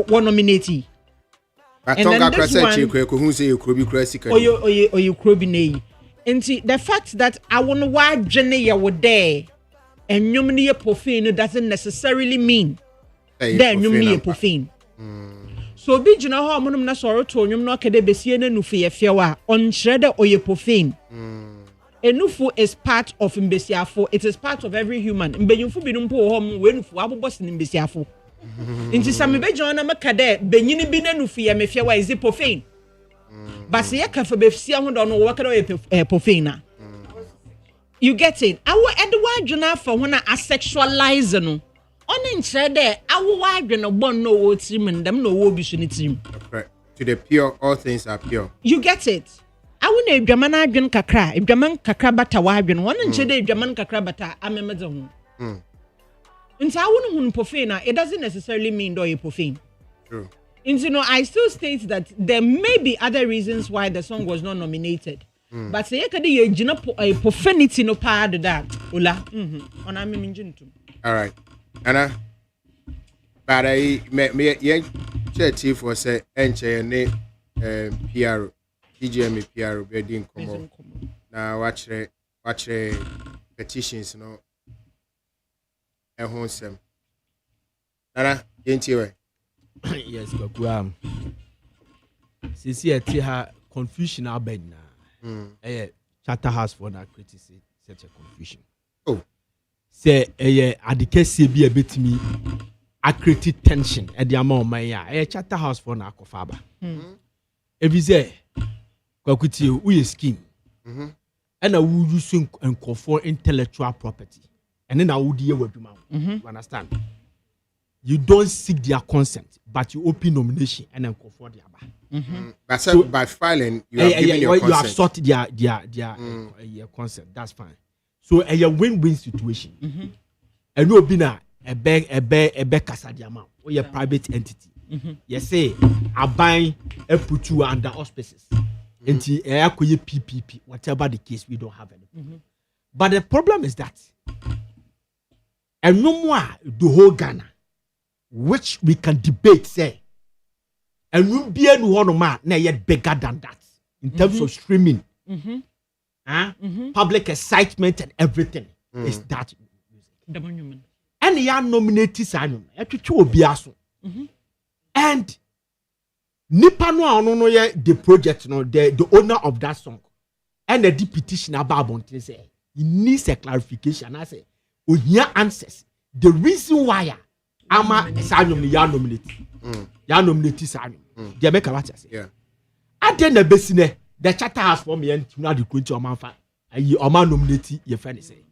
one nominate
Tonga krasa ko hu say ekrobi krasi kan
oye krobi nei. And the fact that I want to why Jenny you were there and you profane doesn't necessarily mean that you profane. So be you know how I'm not sorry to you not kede besiene nufu yefewa on shredder or ye profane. Enufu is part of imbesiafo. It is part of every human. Mbenyufu binumpo home when fu abo boss in imbesiafo. Inti sa me be join na meka de benyini bi na nufu ye mefia wa is it profane. But say ka fa befsia ho do no wo ka do profane na. You get it? Awo edwa adwena fa ho na asexualize no. Oni nkyere de awo adwena bon no wo tirim ndam no wo bi so ni tirim.
Right. To the pure, all things are pure.
You get it? Awo na edwaman adwen kakra, edwaman kakra bata wa adwen. Oni nkyere de edwaman kakra bata amemeze ho. Nti awo no hun profane, it doesn't necessarily mean do you profane.
True.
And you know, I still state that there may be other reasons why the song was not nominated. But say you jina profanity no part of that. Ola. Ona me minjintu.
All right. Anna. But I me church for say enche ne PR TGM PR be din komo. Na watch petitions no ehun sem. Anna, yenti we.
Yes, Kwaku. Sisi ati ha confusion abed na. Charterhouse for na criticize such a confusion.
Oh.
Say adikese bi ebetimi accredit tension e de ama o man ya. Charterhouse for na akofaba. Ebize Kwaku ti uye scheme. And wu use nkofo intellectual property. And then I would hear what you understand. You don't seek their consent, but you open nomination and then call for their
But so, by filing, you have given your consent.
You have sought their consent. That's fine. So a win-win situation. And you be na a beg kasa the amount or your private entity. You say I buy a put you under auspices. Until a PPP, whatever the case, we don't have any. But the problem is that and no more the whole Ghana. Which we can debate, say, and we'll be able to na yet bigger than that in terms of streaming, public excitement and everything. Is that music? And they are nominated, and Nipa no the project, no the owner of that song, and the petition about say he needs a clarification. I say, we hear answers. The reason why. Ama sanyum ya nominate. Ya nominate sanyum. They make a what say.
Yeah.
At the end of business, the Charterhouse for me and na the queen to man fa. Ayi o man nominate your friend say.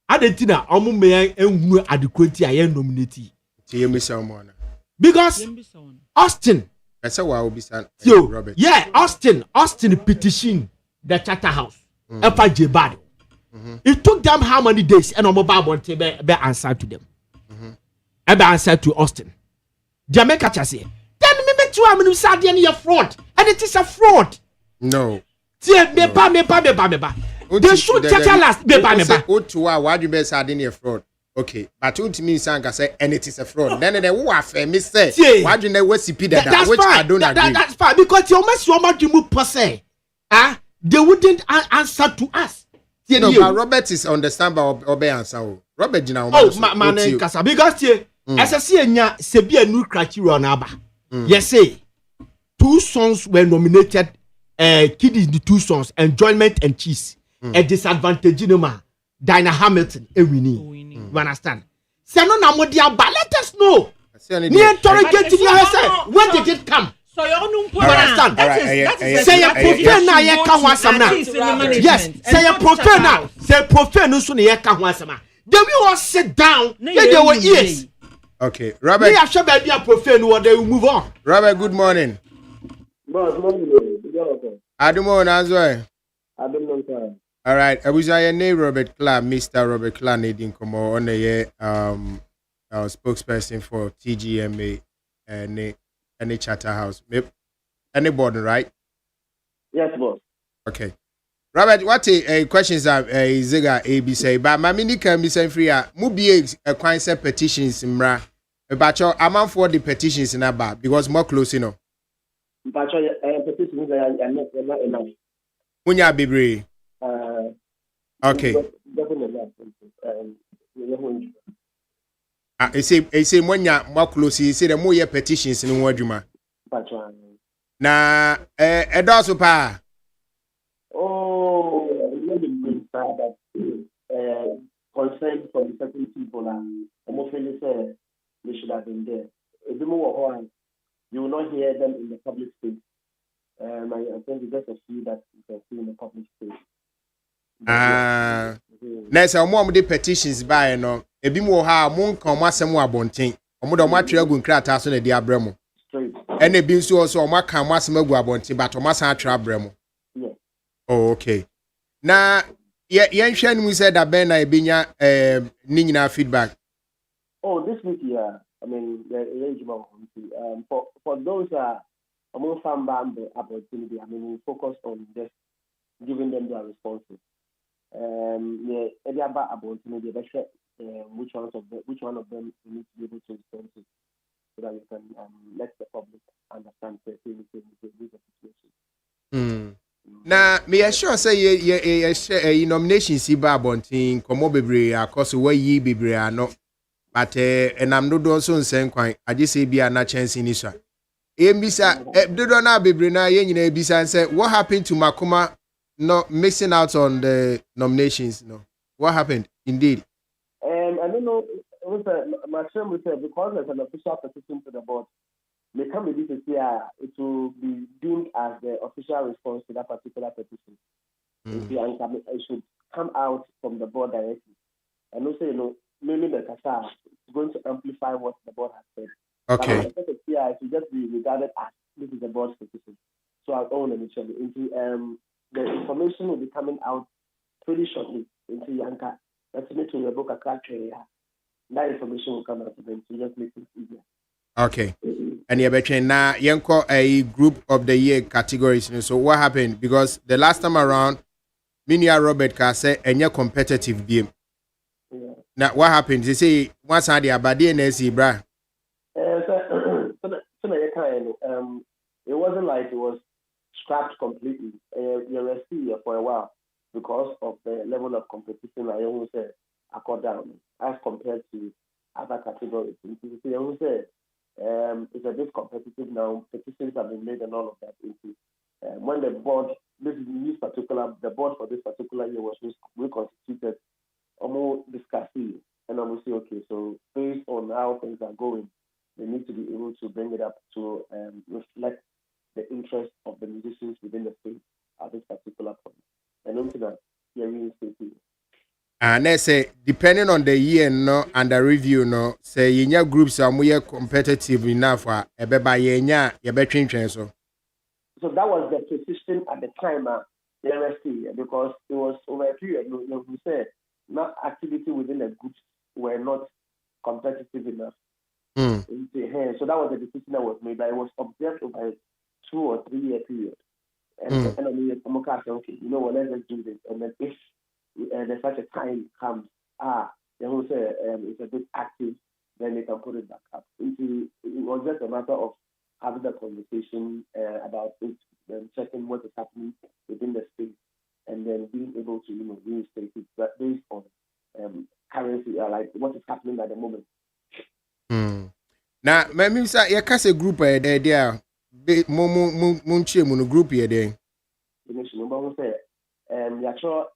Adentina o mu me enhunu adequate aye nominate.
Ti yemi say o mo na.
Because Austin.
I say wa obi san
Robert. Yeah, Austin petition the Charterhouse. Epa Jebad. It took them how many days and on mobile want to be answered to them. Be answered to Austin. Jamaica say, then me met you am sad your fraud. And it is a fraud.
No.
Meba. They should tell us meba.
Why do you be sad in your fraud? Okay, but don't mean Sanka say and it is a fraud. Then they will have me say why do you know what CP that which I don't agree.
That's fine because your mess your mouth you per se. They wouldn't answer to us.
No, but Robert is understand by obey answer. Robert Jina.
Man, Kasa. Because as I see, Sebi a new criteria on Abba. Yes, say 2 songs were nominated. Kiddies the 2 songs, Enjoyment and Cheese. A disadvantage no man. Dinah Hamilton, a winning. You understand? Say no, now let us know. Near interrogating yourself. When did it come?
So you don't
understand.
Say
a profane now, you can't want some now. Yes, say a profane now. Say profane no soon you can't want some. Then we all sit down. Then they were ears.
Okay, Robert.
We are sure be a profane or they will move on.
Robert, good morning.
Good morning.
Adumo Nazwe.
Adumo.
All right, I was name Robert Clark, Mr. Robert Clark needing come on the year spokesperson for TGMA and any Charterhouse. Any board, right?
Yes, boss.
Okay. Robert, what questions are Ziga ABC? But my mini can be sent free. Mubi a concept petitions in Mra. But your amount for the petitions in Abba because more close, you know.
But your petitions are not enough.
Munya Bibri. Okay. I say when you're more close, you say the more your petitions in Wajuma. Na also pa.
Oh, let me that concern for the certain people are almost really say they should have been there. A bit more you will not hear them in the public space. I think there's a few that you can see in the public space.
Na say omo de petitions by no ebi mo ha mo nka omo asem wa bonten omo de omo atwe agu nkrata so na di abramo ene bi nso also omo aka omo asem agu abonten but omo san atwe abramo. Oh, okay. Na yen hwe nu say da ben na ebinya ni nyina feedback.
Oh, this week yeah, I mean for those among fan band opportunity, I mean we focus on just giving them their responses. Every about opportunity, which one of them you need to be able to respond to, so that you can let the public understand the situation.
Na me sure say ye nominations si ba bontin komo bebre akoso wayi bebre ano but enam dodo so nsen kwan age say bia na chance ni so embisa dodo na bebre na ye nyina ebisa say what happened to Makoma not missing out on the nominations? No, what happened indeed?
I don't know. My friend would say because there's an official petition to the board, they can be this year, it will be deemed as the official response to that particular petition. It should come out from the board directly. And also, maybe the CASA is going to amplify what the board has said.
Okay.
But it should just be regarded as this is the board's petition. So I'll own initially into the information will be coming out pretty shortly into Yanka. That's me to your book a culture. That information will come out of them to just make it easier.
Okay. And you're between now yenko a group of the year categories. So what happened? Because the last time around, Minia Robert can say and your competitive game.
Yeah.
Now what happened? They say once I the abadi and bra.
It wasn't like it was scrapped completely. You were still for a while because of the level of competition. I always say I cut down as compared to other categories. I always say it's a bit competitive now. Petitions have been made and all of that. When the board, the board for this particular year was reconstituted, almost discussing, and I will say, okay, so based on how things are going, they need to be able to bring it up to reflect the interest of the musicians within the state at this particular point. And into that, hearing state.
And they say, depending on the year no and the review no, say your groups are more competitive enough for a beba yenya your between so.
So that was the position at the time the RSC because it was over a period. We said not activity within the groups were not competitive enough. So that was the decision that was made. But it was observed over a 2 or 3 year period. And I mean, okay, you know what? Let's just do this. And then if there's such a time comes, they will say it's a bit active, then they can put it back up. It was just a matter of having a conversation about it, then checking what is happening within the state, and then being able to reinstate it, but based on currency, like what is happening at the moment.
Now, maybe say you can say group there. Munche group here there.
The actual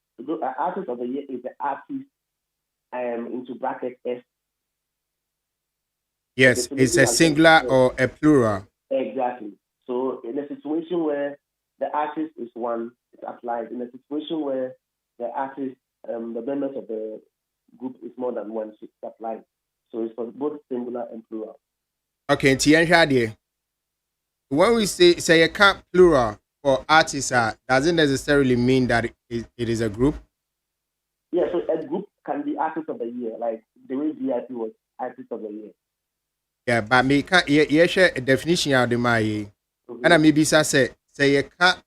artist of the year is the artist into bracket S.
Yes, it's a singular or a plural.
Exactly. So in a situation where the artist is one, it applies. In a situation where the artist, the members of the group is more than one, it applies. So it's for both singular and plural. Okay,
when we say a can't plural for artists, doesn't necessarily mean that it is a group.
Yeah, so a group can be artist of the year, like the way VIP was artist of the year.
Yeah, but me can't share a definition of the my and I maybe say a can't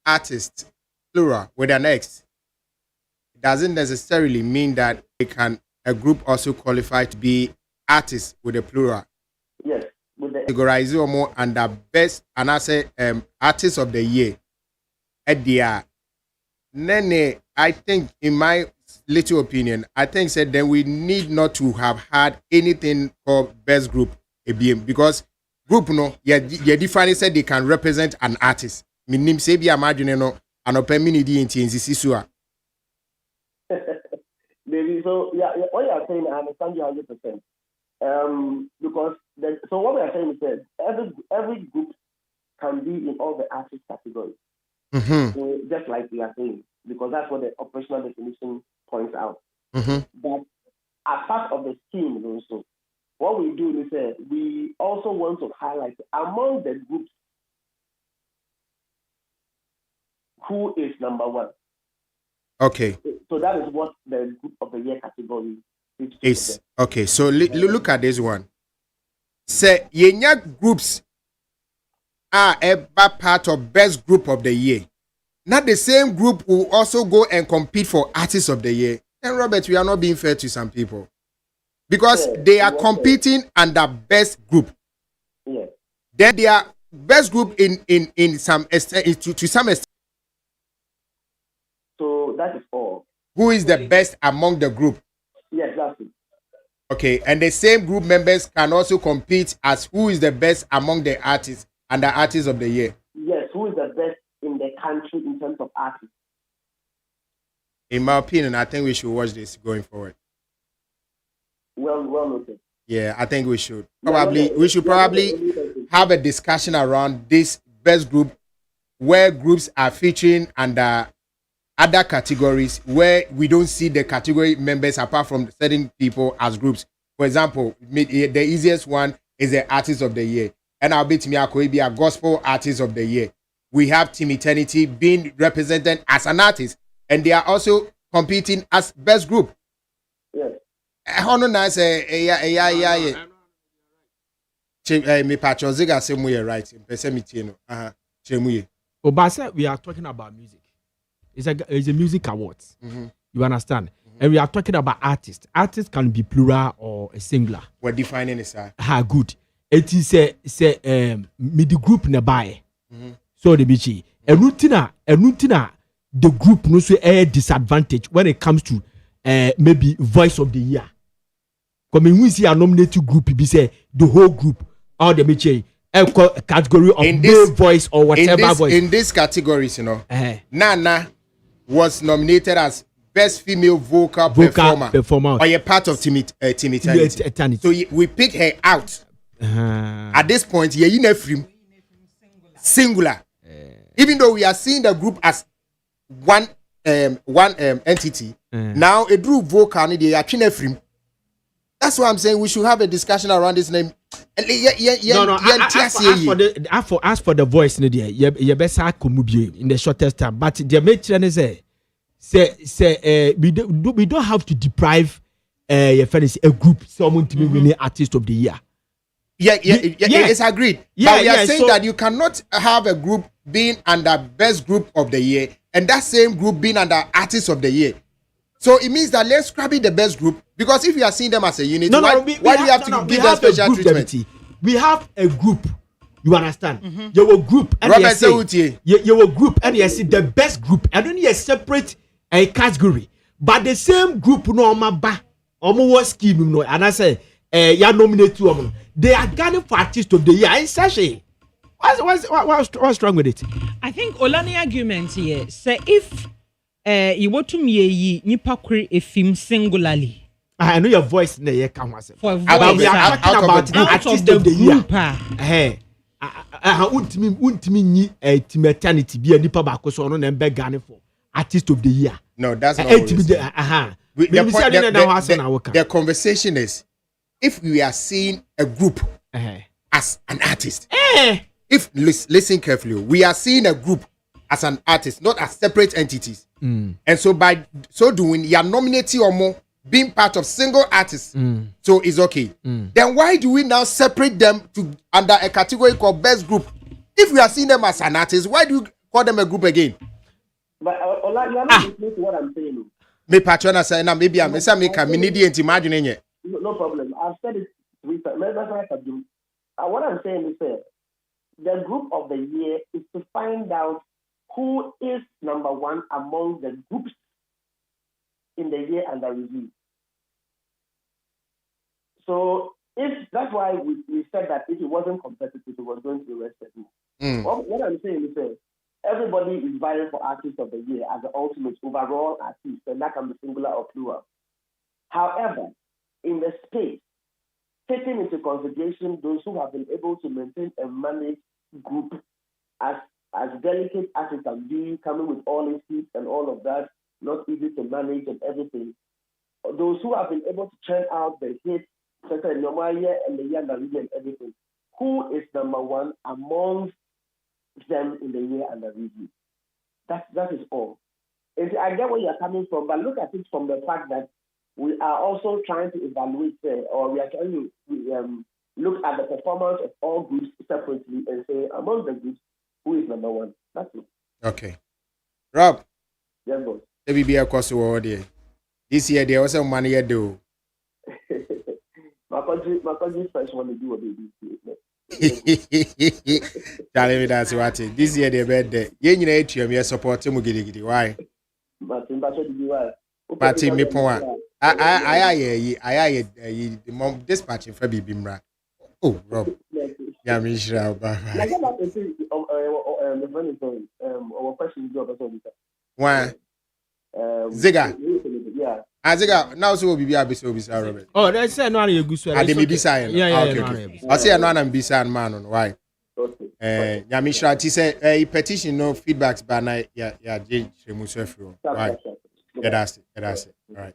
artist plural with an X. It doesn't necessarily mean that a group also qualify to be artists with a plural.
Yes.
Categorize more under best and I say artist of the year. Nene, I think in my little opinion, I think said then we need not to have had anything called best group because group no define said they can represent an artist. Minim say be imagine no an open mini di in
the Maybe so. Yeah, what you are saying, I understand you 100%. Because so what we are saying is that every group can be in all the artist categories. So just like we are saying, because that's what the operational definition points out. But as part of the scheme, also, what we do is we also want to highlight among the groups who is number one.
Okay.
So that is what the group of the year category
is. Okay, so look at this one. Say yenya groups are a part of best group of the year. Not the same group will also go and compete for artist of the year. And Robert, we are not being fair to some people because they are competing under best group.
Yeah.
Then they are best group in some extent to some extent.
So that is all.
Who is the best among the group?
Yes, that's it.
Okay, and the same group members can also compete as who is the best among the artists and the artists of the year.
Yes, who is the best in the country in terms of artists?
In my opinion, I think we should watch this going forward.
Well noted.
Yeah, I think we should. We should probably have a discussion around this best group where groups are featuring under other categories where we don't see the category members apart from certain people as groups. For example, the easiest one is the artist of the year. And I'll be a gospel artist of the year. We have Team Eternity being represented as an artist, and they are also competing as best group.
Yes.
Me patroziga say we right.
But we are talking about music. It's a music awards. You understand? And we are talking about artists. Artists can be plural or a singular.
We're defining it, sir.
Good. It is a midi group nearby. So the bichi. A rutina, the group no so a disadvantage when it comes to maybe voice of the year. Come we see a nominated group, be say the whole group or the bichi. Category of male voice or whatever voice.
In these categories, Nana was nominated as best female vocal performer or a part of Team Eternity. So we pick her out. At this point, singular. Even though we are seeing the group as one entity, now a group vocal that's why I'm saying we should have a discussion around this name.
As for the voice, you better in the shortest time. But the main say we don't have to deprive a group someone to be winning artist of the year.
Yeah, it's agreed. But we are saying that you cannot have a group being under best group of the year and that same group being under artist of the year. So it means that let's scrap it the best group, because if you are seeing them as a unit, why do you have to give them special treatment?
We have a group. You understand? You will group and you will group and you see the best group. And then you separate a category. But the same group no ba was scheme no, and I say you nominate two of them. They are gunning for artist of the year. I say what's wrong with it?
I think Olani argument here say if you want to me nipa kure a film singularly.
I know your voice in the year can was
for voice.
We are talking about the artist of the year. Untimi ni Team Eternity be a nipa bako so no na be Ghana for artist of the year.
No, that's not what the conversation is if we are seeing a group as an artist. If listen carefully, we are seeing a group as an artist, not as separate entities. And so by so doing, you are nominating or more being part of single artists. So it's okay. Then why do we now separate them to under a category called best group? If we are seeing them as an artist, why do you call them a group again?
But you are not listening to what I'm saying.
Me patrona say na maybe I'm say me can me need to imagine it.
No problem. I've said it 3 times. What I'm saying is the group of the year is to find out who is number one among the groups in the year under review. So if that's why we said that if it wasn't competitive, it was going to be rested. What I'm saying is everybody is vying for artist of the year as the ultimate overall artist, and that can be singular or plural. However, in the space, taking into consideration those who have been able to maintain and manage group as delicate as it can be, coming with all its seats and all of that, not easy to manage and everything. Those who have been able to churn out the hits, such as Yomaya and the Yanda and everything, who is number one amongst them in the year under review? That is all. I get where you're coming from, but look at it from the fact that we are also trying to evaluate, or we are trying to look at the performance of all groups separately and say, among the groups, who is number one? That's it.
Okay. Rob.
Yes, boss.
Maybe be a cost over there. This year, there was some money here, though.
My country's first one to do what they do.
Tell me that's what it. This year, they bet that. You need to support him. Why? But me point. I dispatching for Bimra. Oh, Rob. Yeah, me sure. Bye.
Our question is
why? Ziga.
Yeah.
Ziga. Now so be Robert.
Oh, that's no one you go so.
I dey be sign.
Yeah.
Okay. I say no one be sign man on why?
Okay.
Yeah, me sure she say petition no feedbacks but na yeah Jane Shemusefro. Why? Yeah, that's it. All right.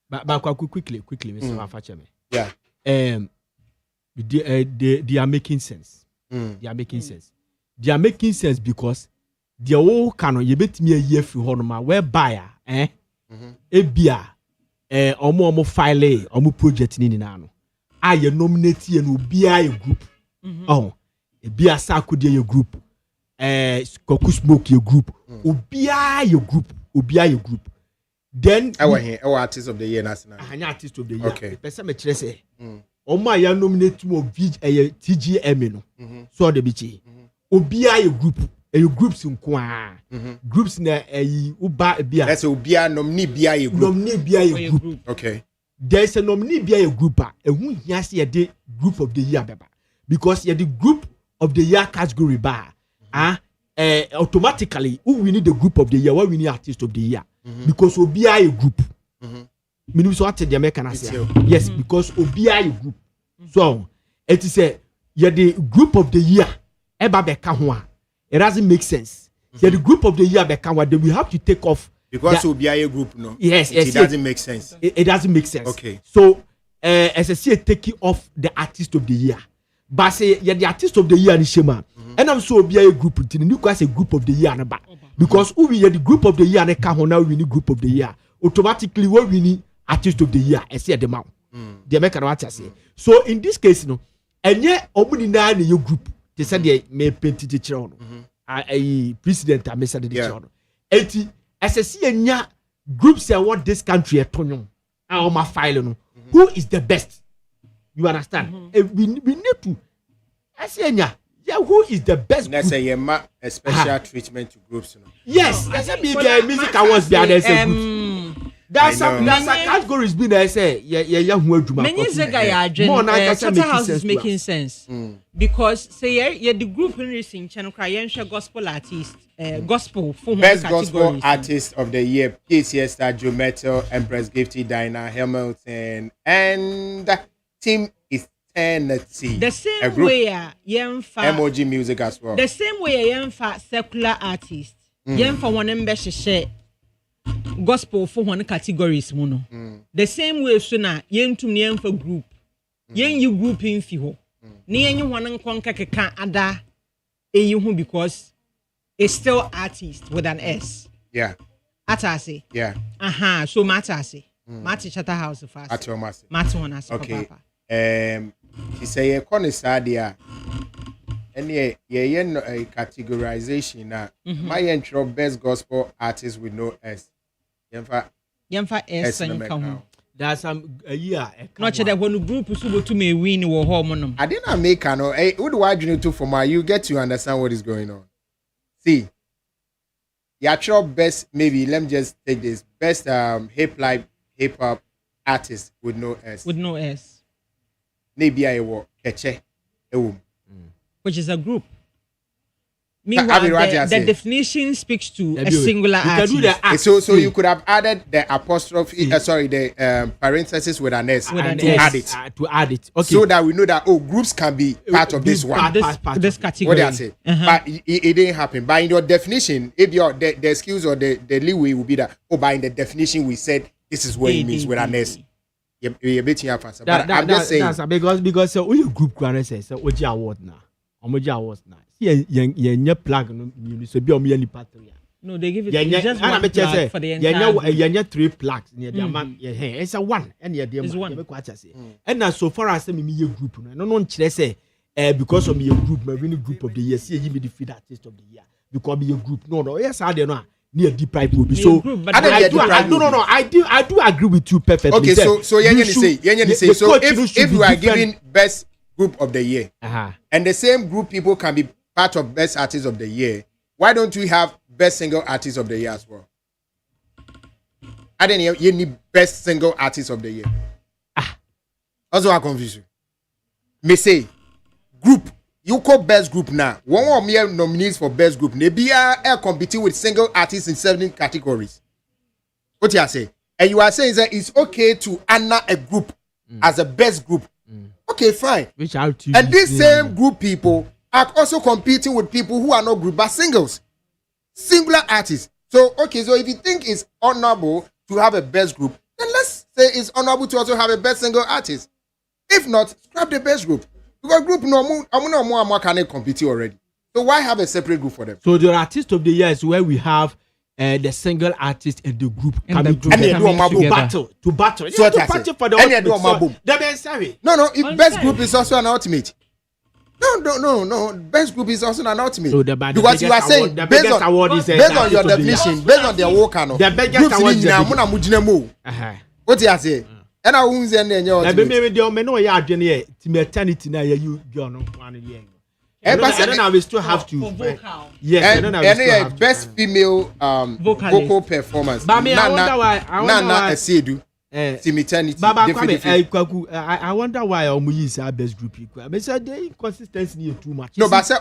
But quickly, Mr. Afache me.
Yeah.
They are making sense. They are making sense. They are making sense because the whole canon you bet me a year for honor whereby ebia omo file omo project ni nano I nominate and will be a group oh ebia sakudi your group koku smoke your group obia your group then
our here our artist of the year national
artist of the year
okay
person me kire say omo ya nominate mo TGM no so the bichi obia your groups in kwa groups na uba bia
that's obia nominee bia a group okay
there's a nominee bia a group ehun hia se the group of the year beba because you the group of the year category ba automatically who we need the group of the year what we need artist of the year because obia a group meaning so what the American say yes because obia a group so it is a you the group of the year eba beka ho it doesn't make sense. The group of the year we have to take off
because it will be a group, no.
Yes,
it doesn't make sense.
It doesn't make sense.
Okay.
So as I say, taking off the artist of the year, but say the artist of the year is Shema, and I'm so be a group. You can say group of the year, because we the group of the year and now we need group of the year. Automatically, what we need artist of the year, I say the amount. The American what I say. So in this case, and yet, omuni na your group. They said they may paint the children. A president, I may say the children. 80 as I see a groups that want this country at Tonyon. Our my file. Who is the best? You understand? We need to. I say, yeah, who is the best?
Let's say a special treatment to groups.
Yes, that's a big music awards. That's a category has been I say yeah
many Charter House is making sense because say the group in recent channel cry gospel artist gospel for
best gospel artist of the year PCS star Joe Metal, Empress Gifty, Dinah Hamilton and Team Eternity.
The same way
emoji music as well.
The same way secular artist for one share gospel for one categories mono. The same way so na yentum for group. Yen you group in fiho. Ni yen one nkonka keka ada eyihu because it's still artist with an S.
Yeah.
Atase.
Yeah.
So matase. Mati Charter House first.
Atomasi.
Mati one as
okay. He say ye kone sadia. Any ye categorization na my intro best gospel artist with no S.
Yemfa S and come.
That's some year.
Not that when group is to me win or home.
I didn't make no. Hey, what do I do to for my? You get to understand what is going on. See, the actual best maybe let me just take this best hip hop artist with no S.
With no S.
Maybe I will catch it.
Which is a group. Meanwhile, the definition speaks to a singular artist.
So you could have added the apostrophe, the parenthesis with an S to add it. Okay. So that we know that groups can be part of this one.
This category.
What did I say? But it didn't happen. But in your definition, if the excuse or the leeway will be that by in the definition we said this is what it means with an S. You're betting faster. But I'm just saying
because only group can say so Oji award now. Omoji awards now. Yeah, plug so be on patria.
No, they give it just one plug for the entire.
Yeah, 3 plaques near the man. Yeah, it's a one and yeah, the one. And now so far as me group, no one say because of me a group, my winning group of the year. See, give me the feed artist of the year because be a group. No, yes, I don't know. Near deep pipe will be so. I do agree with you perfectly.
Okay, so so if you are giving best group of the year, and the same group people can be part of best artist of the year, why don't we have best single artist of the year as well? I didn't you need best single artist of the year. Also I confuse you. Me say group. You call best group now. One or more nominees for best group. Maybe are competing with single artists in 7 categories. What you say? And you are saying that it's okay to honor a group as a best group. Okay, fine. And these same group people are also competing with people who are not group but singles, singular artists. So okay, so if you think it's honorable to have a best group, then let's say it's honorable to also have a best single artist. If not, scrap the best group. Because group no can compete already. So why have a separate group for them?
So the artist of the year is where we have the single artist and the group coming together to battle.
So to battle for the ultimate. No, if best group is also an ultimate. No. Best group is also an ultimate. So because you are saying based on your definition, based on their work, the biggest award is what you are saying. And I won't say any other.
Eternity now you one year. And then we still have to. Yes, and
then best female vocal performance.
But I wonder why. I wonder why Omuyi our best group equal. I mean, the inconsistency is too much.
No, but I say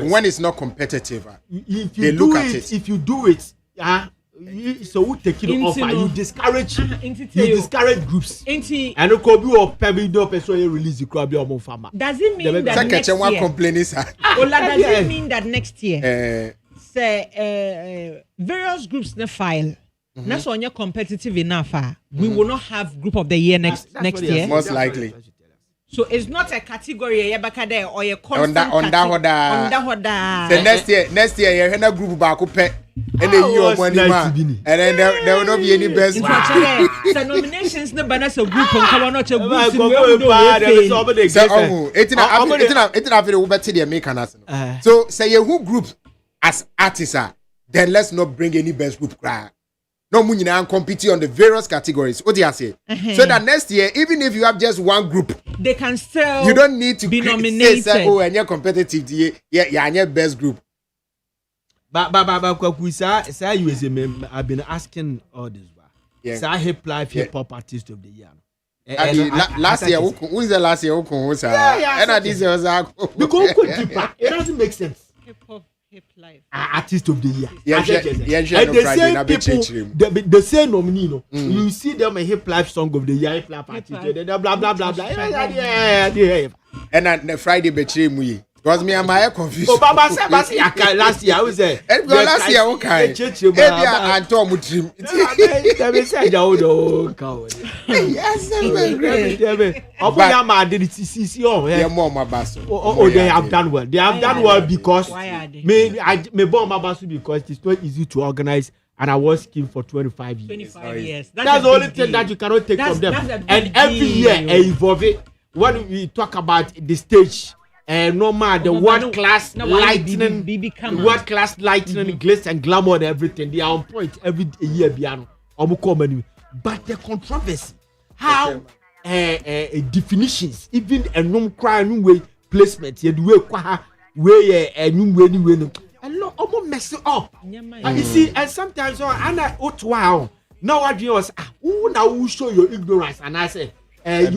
when it's not competitive, they look at it.
If you do it, so who take it off? You discourage groups. And it could be or pebble do person you release the crowd or more farmer.
Does it mean that next year? Does it mean that next year? Say various groups in the file. That's when you're competitive enough. We will not have group of the year next year.
Most likely.
So it's not a category or a constant
next year you have a group back up and then you money and then there will not be any best.
The nominations no banner so group on come not a group.
So say who group as artists then let's not bring any best group cry. No money now competing on the various categories. What do you say? So that next year, even if you have just one group,
they can still
you don't need to
be nominated.
Say, and you're competitive. Yeah, and your best group.
But say you as a member, I've been asking all this. Yeah. Say hip hop artist of the year.
Last year, who is the last year? And this year was
we go deeper. It doesn't make sense.
Hip life.
Artist of the year.
And the same
people, the same nominee. You see them a hip life song of the year, hip life artist, blah blah blah. Yeah.
And then the Friday betray me. Because me and my confused.
Oh, Baba said last year I was there.
Last year, okay. And Tom would trim.
They said, "Oh, coward."
Yes,
oh, they have done well. They have done well because me born Mabasu because it's not easy to organize an award scheme for 25 years.
25 years.
That's the only thing that you cannot take from them. And every year, evolve it. When we talk about the stage. Normal, the world class lighting, world class lighting, glitz and glamour and everything. They are on point every year, piano. But the controversy, how definitions, even a non-crime way placement, you a lot almost mess it up. And you see, and sometimes wow. Now what you was now will show your ignorance, and I say. Because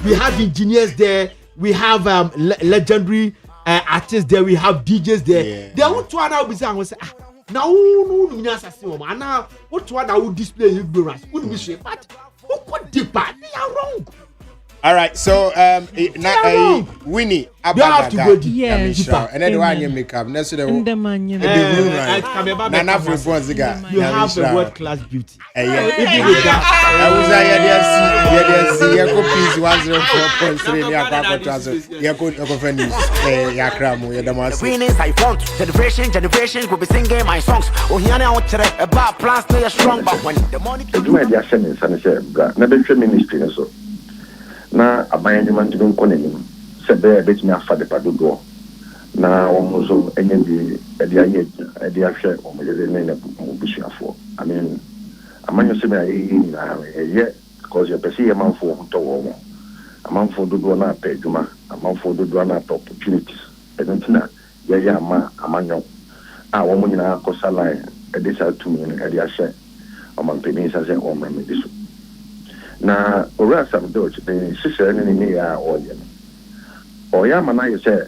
we have engineers there, we have legendary artists there, we have DJs there. They would to now be saying, now no and now what to now display ignorance wouldn't be straight, but who could depart? They are wrong.
All right, so Winnie,
you have to go deep.
Yes, and then one you make up. Next to the Nana for Bonziga.
You have a world class beauty.
I was I copies 104.3
generations will be singing my songs. Oh, here now about plans to a strong, but when the money to do my sentence and say, never ministry so. Na abayanyuma ntino nkonenim sebe betimi afa de padodo na omozo enye de aye de ahwe omele ne busuafo amen amanyo sebe ayi na eye because you perceive amanfo to wo amanfo dodo na apeduma amanfo dodo na opportunities edentina ye amanyo a wo mo nyina akosala e de sa tumi ne de ahwe omanpeni sa se omramediso na ora sam do chipe sise ni ya oye no oya mana ye se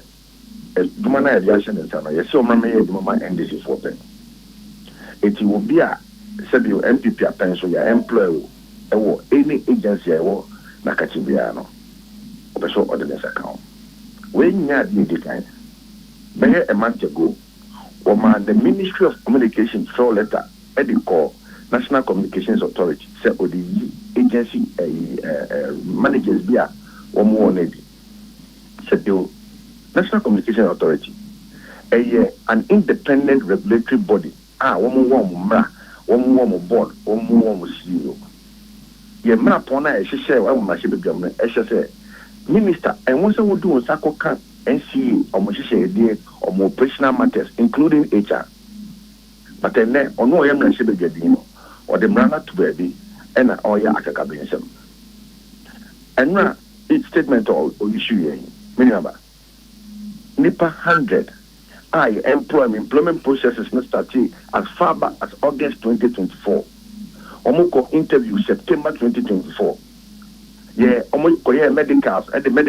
duma na ya sha nta na ye se o mama ye duma NDC for pen eti wo bia se bi MPP apen so ya employer ewo any agency ewo na kachibia no obeso ordinance account we nya di kind be a month ago o ma the Ministry of Communication throw letter e dey call National Communications Authority say o the agency managers bia o mo onedi say the National Communications Authority an independent regulatory body wo mo mra wo mo board wo mo CEO ye mra pona e hye wa mo hye bebiam no e hye say minister and won say wo do nsako kan NCA o mo hye dey o mo operational matters including HR but then ono ye mra hye bebiam or the brana to baby and oya akaka bensem and its statement or issue here minimum nipa 100 employment processes not started as far back as August 2024 omoko interview September 2024 yeah omoko medicals at the medical